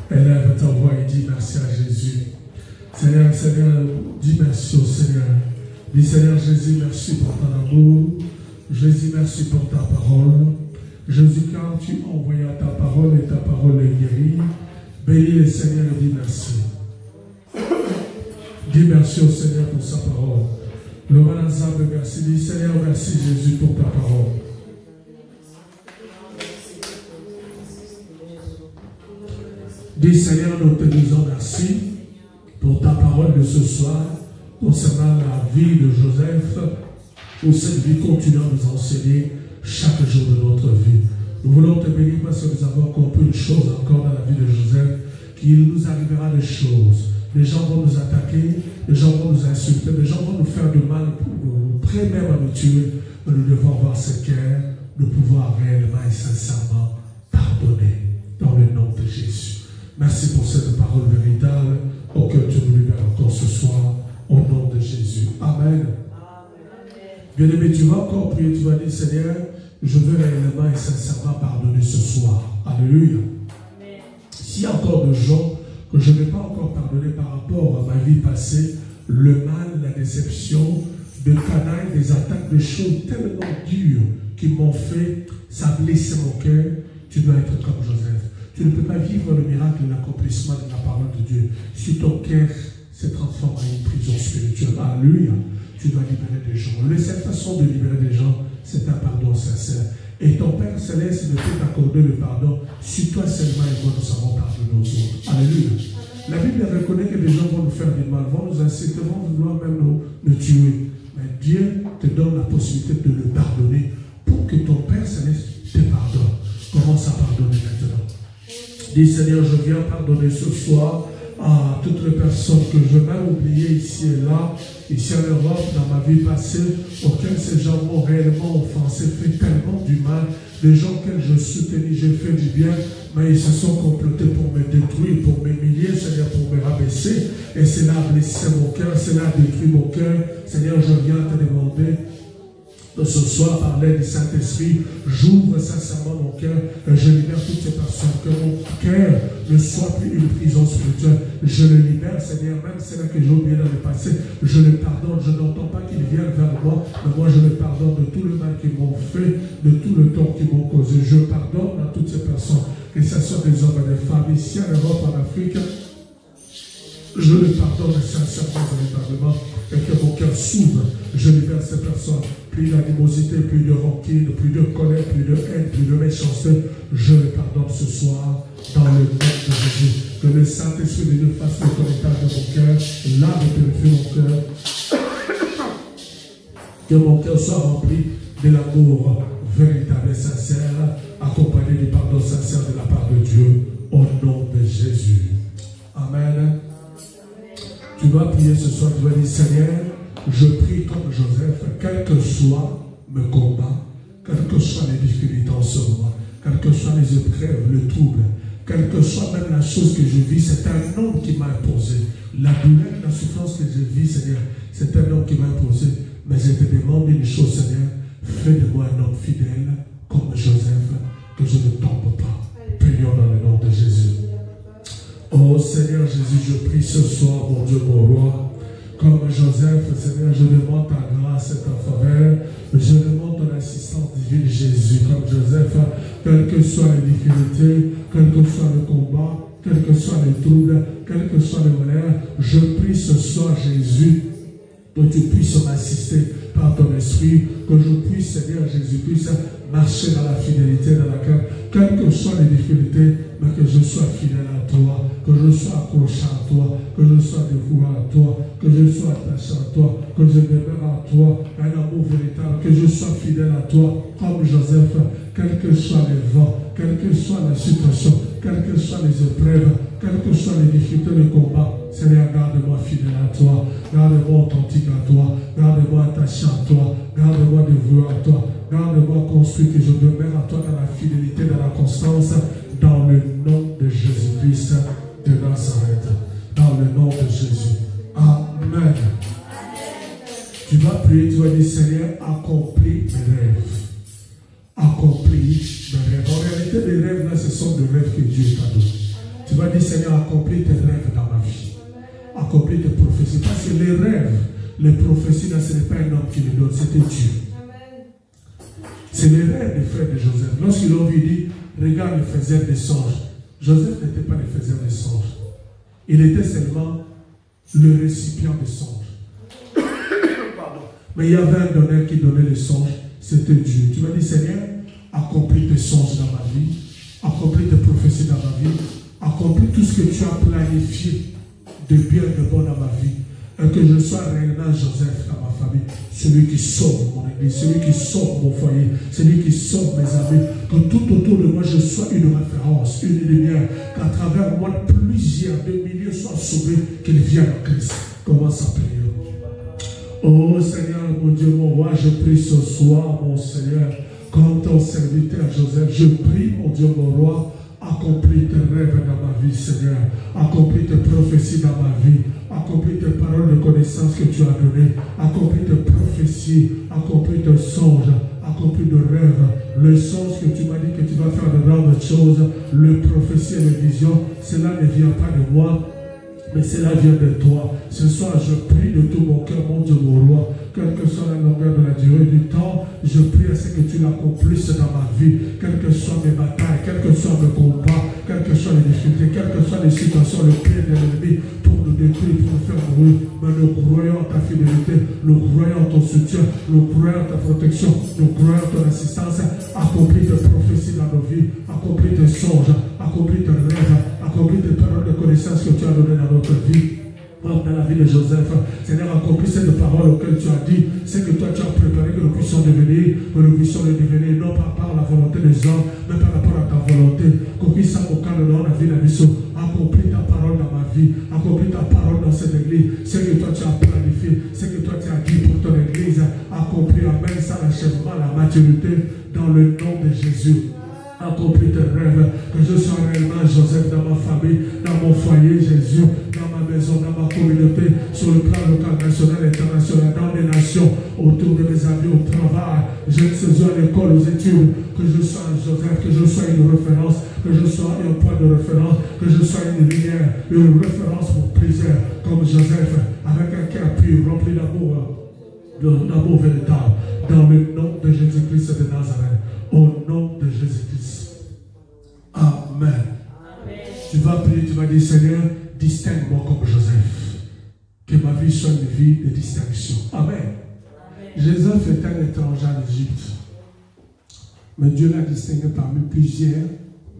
Élève ta voix et dis merci à Jésus. Seigneur, Seigneur, dis merci au Seigneur. Dis Seigneur Jésus, merci pour ton amour. Jésus, merci pour ta parole. Jésus, quand tu envoyas ta parole et ta parole est guérie, bénis le Seigneur et dis merci. Dis merci au Seigneur pour sa parole. Le Manazab, merci. Dis Seigneur, merci Jésus pour ta parole. Dis Seigneur, nous te disons merci pour ta parole de ce soir concernant la vie de Joseph, pour cette vie continuant à nous enseigner chaque jour de notre vie. Nous voulons te bénir parce que nous avons compris une chose encore dans la vie de Joseph, qu'il nous arrivera des choses. Les gens vont nous attaquer, les gens vont nous insulter, les gens vont nous faire du mal, près même à nous tuer, mais nous devons avoir ce cœur de pouvoir réellement et sincèrement pardonner dans le nom de Jésus. Merci pour cette parole véritable, auquel tu nous libères encore ce soir, au nom de Jésus. Amen. Bien-aimé, tu vas encore prier, tu vas dire, Seigneur, je veux réellement et sincèrement pardonner ce soir. Alléluia. S'il y a encore des gens que je n'ai pas encore pardonné par rapport à ma vie passée, le mal, la déception, de canaille, des attaques, des choses tellement dures qui m'ont fait, ça a blessé mon cœur, tu dois être comme Joseph. Tu ne peux pas vivre le miracle de l'accomplissement de la parole de Dieu si ton cœur se transforme en une prison spirituelle. Alléluia. Tu dois libérer des gens. La seule façon de libérer des gens, c'est un pardon sincère. Et ton Père Céleste ne peut t'accorder le pardon si toi seulement et moi nous savons pardonner aux autres. Alléluia. La Bible reconnaît que les gens vont nous faire du mal, vont nous insulter, vont vouloir même nous tuer. Mais Dieu te donne la possibilité de le pardonner pour que ton Père Céleste te pardonne. Commence à pardonner maintenant. Dis Seigneur, je viens pardonner ce soir à toutes les personnes que je vais oublier ici et là, ici en Europe, dans ma vie passée, auxquels ces gens m'ont réellement offensé, fait tellement du mal, des gens auxquels je soutenais, j'ai fait du bien, mais ils se sont complotés pour me détruire, pour m'humilier, Seigneur, pour me rabaisser, et cela a blessé mon cœur, cela a détruit mon cœur. Seigneur, je viens te demander de ce soir, par l'aide du Saint-Esprit, j'ouvre sincèrement mon cœur et je libère toutes ces personnes, que mon cœur ne soit plus une prison spirituelle. Je le libère, Seigneur, même celle que j'ai oublié dans le passé, je le pardonne. Je n'entends pas qu'ils viennent vers moi, mais moi je le pardonne de tout le mal qu'ils m'ont fait, de tout le tort qu'ils m'ont causé. Je pardonne à toutes ces personnes, que ce soit des hommes et des femmes, ici en Europe, en Afrique. Je le pardonne sincèrement, véritablement, et que mon cœur s'ouvre. Je libère ces personnes. Plus d'animosité, plus de rancune, plus de colère, plus de haine, plus de méchanceté. Je le pardonne ce soir dans le nom de Jésus. Que le Saint-Esprit de Dieu fasse le connectage de mon cœur, lave et purifie mon cœur. Que mon cœur soit rempli de l'amour véritable et sincère, accompagné du pardon sincère de la part de Dieu, au nom de Jésus. Amen. Tu dois prier ce soir, tu vas dire, Seigneur, je prie comme Joseph, quel que soit mes combats, quelles que soient les difficultés en ce moment, quelles que soient les épreuves, le trouble, quelle que soit même la chose que je vis, c'est un homme qui m'a imposé. La douleur, la souffrance que je vis, Seigneur, c'est un homme qui m'a imposé. Mais je te demande une chose, Seigneur, fais de moi un homme fidèle, comme Joseph, que je ne tombe pas. Prions dans le nom de Jésus. Oh Seigneur Jésus, je prie ce soir, mon Dieu, mon roi, comme Joseph, Seigneur, je demande ta grâce et ta faveur, je demande ton assistance divine, Jésus, comme Joseph, quelles que soient les difficultés, quel que soit le combat, quels que soient les troubles, quel que soit le malheur, je prie ce soir, Jésus, que tu puisses m'assister par ton esprit, que je puisse, Seigneur Jésus, puisse marcher dans la fidélité, dans la cœur, quelles que soient les difficultés, mais que je sois fidèle à toi, que je sois accroché à toi, que je sois dévoué à toi, que je sois attaché à toi, que je demeure à toi, un amour véritable, que je sois fidèle à toi, comme Joseph, quels que soient les vents, quelle que soit la situation, quelles que soient les épreuves, quelles que soient les difficultés de combat, Seigneur, garde-moi fidèle à toi, garde-moi authentique à toi, garde-moi attaché à toi, garde-moi dévoué à toi, garde-moi construit, que je demeure à toi dans la fidélité, dans la constance, dans le nom de Jésus-Christ de Nazareth. vas dire, Seigneur, accomplis tes rêves dans ma vie. Accomplis tes prophéties. Parce que les rêves, les prophéties, ce n'est pas un homme qui les donne, c'était Dieu. C'est les rêves des frères de Joseph. Lorsqu'ils l'ont vu, il dit, regarde le faiseur des songes. Joseph n'était pas le faiseur des songes. Il était seulement le récipient des songes. Pardon. Mais il y avait un donneur qui donnait les songes, c'était Dieu. Tu m'as dit, Seigneur, accomplis tes songes dans ma vie, accomplis tes prophéties dans ma vie, accomplis tout ce que tu as planifié de bien, de bon dans ma vie. Et que je sois réellement Joseph dans ma famille, celui qui sauve mon église, celui qui sauve mon foyer, celui qui sauve mes amis, que tout autour de moi je sois une référence, une lumière, qu'à travers moi plusieurs de milliers soient sauvés, qu'ils viennent en Christ. Commence à prier. Oh Seigneur, mon Dieu, mon roi, je prie ce soir, mon Seigneur, comme ton serviteur Joseph, je prie, mon Dieu, mon roi, accomplis tes rêves dans ma vie, Seigneur, accomplis tes prophéties dans ma vie, accomplis tes paroles de connaissance que tu as données, accomplis tes prophéties, accomplis tes songes, accomplis de rêves, le songe que tu m'as dit que tu vas faire de grandes choses, le prophétie et les visions, cela ne vient pas de moi, mais cela vient de toi. Ce soir, je prie de tout mon cœur, mon Dieu, mon roi, quelle que soit la longueur de la durée du temps, je prie à ce que tu l'accomplisses dans ma vie, quelles que soient mes batailles, quels que soient mes combats, quelles que soient les difficultés, quelles que soient les situations, le pied de l'ennemi, pour nous détruire, pour nous faire mourir. Mais nous croyons en ta fidélité, nous croyons en ton soutien, nous croyons en ta protection, nous croyons en ton assistance. Accomplis tes prophéties dans nos vies, accomplis tes songes, accomplis tes rêves, accomplis tes paroles de connaissance que tu as données dans notre vie. Dans la vie de Joseph, Seigneur, accomplis cette parole auquel tu as dit, c'est que toi tu as préparé que nous puissions devenir, que nous puissions le devenir, non pas par la volonté des hommes, mais par rapport à ta volonté. Accomplis ça au cas de la vie de la mission. Accomplis ta parole dans ma vie, accomplis ta parole dans cette église, c'est que toi tu as planifié, c'est que toi tu as dit pour ton église, accomplis, amène ça l'achèvement, la maturité, dans le nom de Jésus. Accomplis tes rêves, que je sois réellement Joseph dans ma famille, dans mon foyer, Jésus, dans ma maison, dans ma communauté, sur le plan local, national, international, dans les nations, autour de mes amis, au travail, je suis à l'école, aux études, que je sois Joseph, que je sois une référence, que je sois un point de référence, que je sois une lumière, une référence pour plusieurs, comme Joseph, avec un cœur pur, rempli d'amour véritable, dans le nom de Jésus-Christ de Nazareth. Au nom de Jésus-Christ. Amen. Amen. Tu vas prier, tu vas dire, Seigneur, distingue-moi comme Joseph. Que ma vie soit une vie de distinction. Amen. Amen. Joseph est un étranger en Égypte. Mais Dieu l'a distingué parmi plusieurs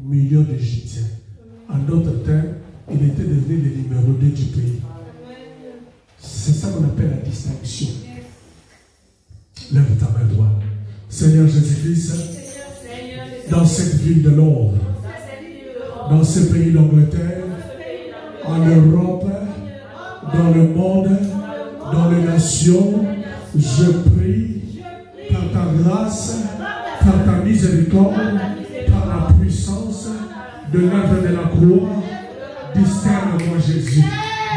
millions d'Égyptiens. En d'autres termes, il était devenu le numéro 2 du pays. C'est ça qu'on appelle la distinction. Lève ta main droite. Seigneur Jésus-Christ, dans cette ville de Londres, dans ce pays d'Angleterre, en Europe, dans le monde, dans les nations, je prie par ta grâce, par ta miséricorde, par la puissance de l'œuvre de la croix, distingue-moi Jésus.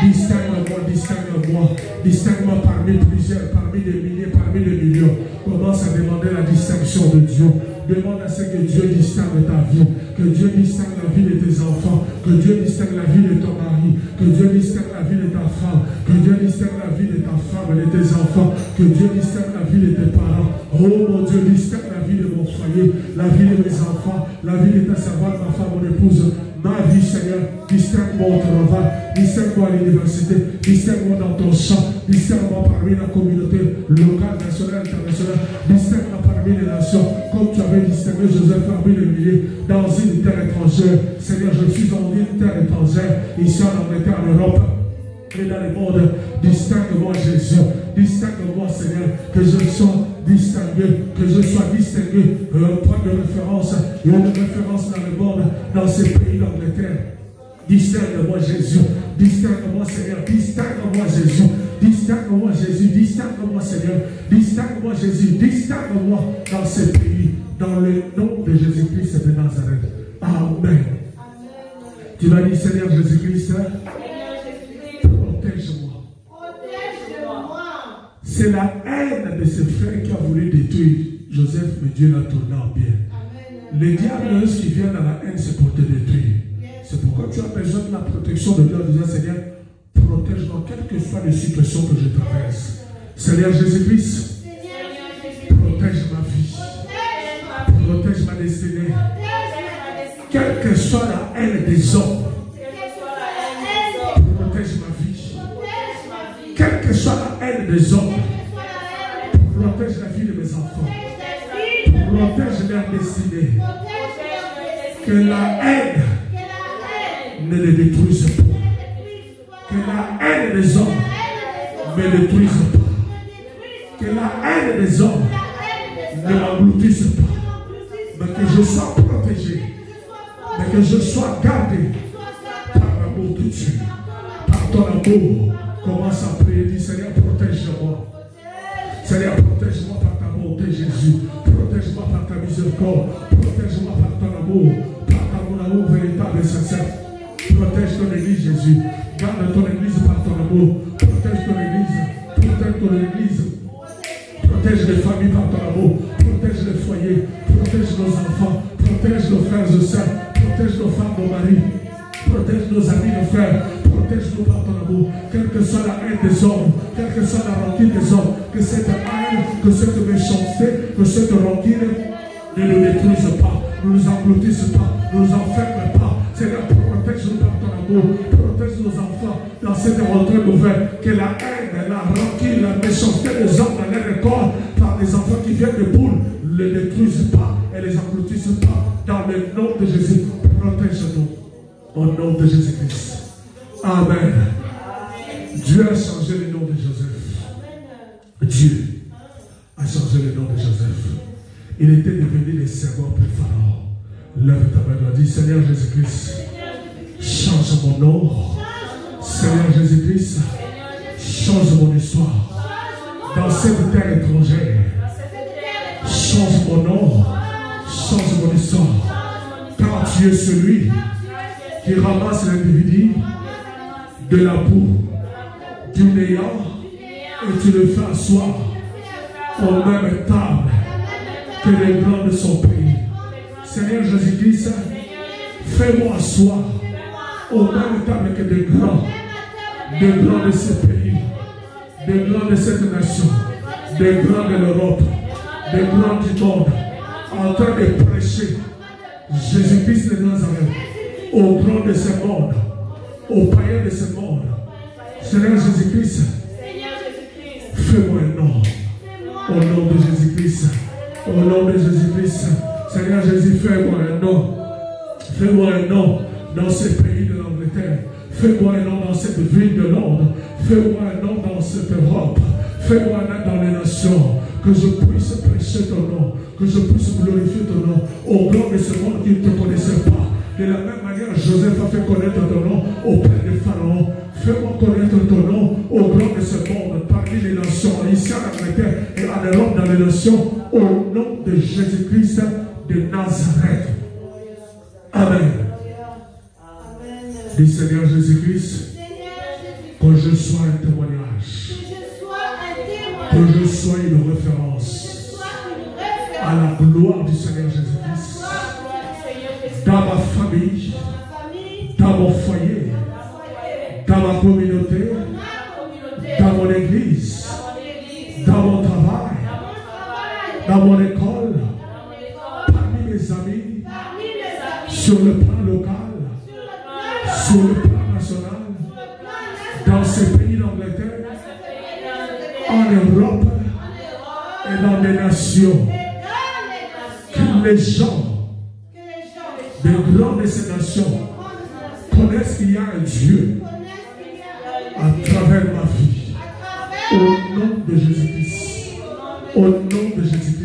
Distingue-moi, distingue-moi, distingue-moi parmi plusieurs, parmi des milliers, parmi des millions. Commence à demander la distinction de Dieu. Demande à ce que Dieu distingue ta vie, que Dieu distingue la vie de tes enfants, que Dieu distingue la vie de ton mari, que Dieu distingue la vie de ta femme, que Dieu distingue la vie de ta femme et de tes enfants, que Dieu distingue la vie de tes parents. Oh mon Dieu, distingue la vie de mon foyer, la vie de mes enfants, la vie de ta servante, ma femme, mon épouse. Ma vie, Seigneur, distingue-moi au travail, distingue-moi à l'université, distingue-moi dans ton champ, distingue-moi parmi la communauté locale, nationale, internationale, distingue-moi parmi les nations, comme tu avais distingué Joseph parmi les milliers, dans une terre étrangère. Seigneur, je suis dans une terre étrangère, ici en Angleterre, en Europe, et dans le monde. Distingue-moi, Jésus, distingue-moi, Seigneur, que je sois distingué, que je sois distingué, un point de référence, et une référence dans le monde, dans ce pays d'Angleterre. Distingue-moi Jésus, distingue-moi Seigneur, distingue-moi Jésus, distingue-moi Jésus, distingue-moi Seigneur, distingue-moi Jésus, distingue-moi dans ce pays, dans le nom de Jésus-Christ de Nazareth. Amen. Tu vas dire, Seigneur Jésus-Christ, protège-moi. C'est la haine de ses frères qui a voulu détruire Joseph, mais Dieu l'a tourné en bien. Le diable, lorsqu'il vient dans la haine, c'est pour te détruire. C'est pourquoi tu as besoin de la protection de Dieu en disant, Seigneur, protège-moi, quelle que soit les situations que je traverse. Seigneur Jésus-Christ, protège ma vie, protège ma destinée, quelle que soit la haine des hommes, protège ma vie, quelle que soit la haine des hommes, protège la vie de mes enfants, protège leur destinée, que la haine ne les détruise pas, que la haine des hommes ne me détruise pas, que la haine des hommes ne m'engloutisse pas, mais que je sois protégé, mais que je sois gardé par l'amour de Dieu, par ton amour. Commence à prier, dis Seigneur, protège-moi. Seigneur, protège-moi par ta bonté, Jésus. Protège-moi par ta miséricorde. Protège-moi par ton amour, par ton amour véritable et sincère. Protège ton église, Jésus. Garde ton église par ton amour. Protège ton église. Protège ton église. Protège les familles par ton amour. Protège les foyers. Protège nos enfants. Protège nos frères et sœurs. Protège nos femmes, nos maris. Protège nos amis, nos frères. Protège-nous par ton amour. Quelle que soit la haine des hommes, quelle que soit la rancune des hommes, que cette haine, que cette méchanceté, que cette rancune ne nous détruise pas, ne nous engloutisse pas, ne nous enferme pas. Seigneur, protège-nous par ton amour. Protège nos enfants dans cette rentrée nouvelle. Que la haine, la rancune, la méchanceté des hommes dans leur corps, par les enfants qui viennent de boules, ne les détruisent pas et les engloutissent pas. Dans le nom de Jésus, protège-nous. Au nom de Jésus-Christ. Amen. Dieu a changé le nom de Joseph. Dieu a changé le nom de Joseph. Il était devenu le servant pour Pharaon. Lève ta main et dis, Seigneur Jésus-Christ, change mon nom. Seigneur Jésus-Christ, change mon histoire. Dans cette terre étrangère, change mon nom, change mon histoire. Car tu es celui qui ramasse l'individu de la boue, du néant, et tu le fais asseoir au même table que les grands de son pays. Seigneur Jésus-Christ, fais-moi asseoir au même table que des grands de ce pays, des grands de cette nation, des grands de l'Europe, des grands du monde, en train de prêcher Jésus-Christ de Nazareth aux grands de ce monde, aux païens de ce monde. Seigneur Jésus-Christ, fais-moi un nom. Au nom de Jésus-Christ. Au nom de Jésus-Christ. Seigneur Jésus, fais-moi un nom. Fais-moi un nom dans ce pays de l'Angleterre. Fais-moi un nom dans cette ville de Londres. Fais-moi un nom dans cette Europe. Fais-moi un nom dans les nations. Que je puisse prêcher ton nom. Que je puisse glorifier ton nom. Au grand de ce monde qui ne te connaissait pas. De la même manière, Joseph a fait connaître ton nom auprès de Pharaon. Fais-moi connaître ton nom au grand de ce monde, parmi les nations, ici en Angleterre et en Europe, dans les nations, au nom de Jésus-Christ de Nazareth. Amen. Dis Seigneur Jésus-Christ, que je sois un témoignage, que je sois une référence à la gloire du Seigneur Jésus-Christ. Dans ma famille, dans mon foyer, dans ma communauté, dans mon église, dans mon travail, dans mon école, parmi mes amis, sur le plan local, sur le plan national, dans ces pays d'Angleterre, en Europe et dans les nations. Que les gens des grands de ces nations connaissent qu'il y a un Dieu à travers ma vie. Au nom de Jésus-Christ. Au nom de Jésus-Christ.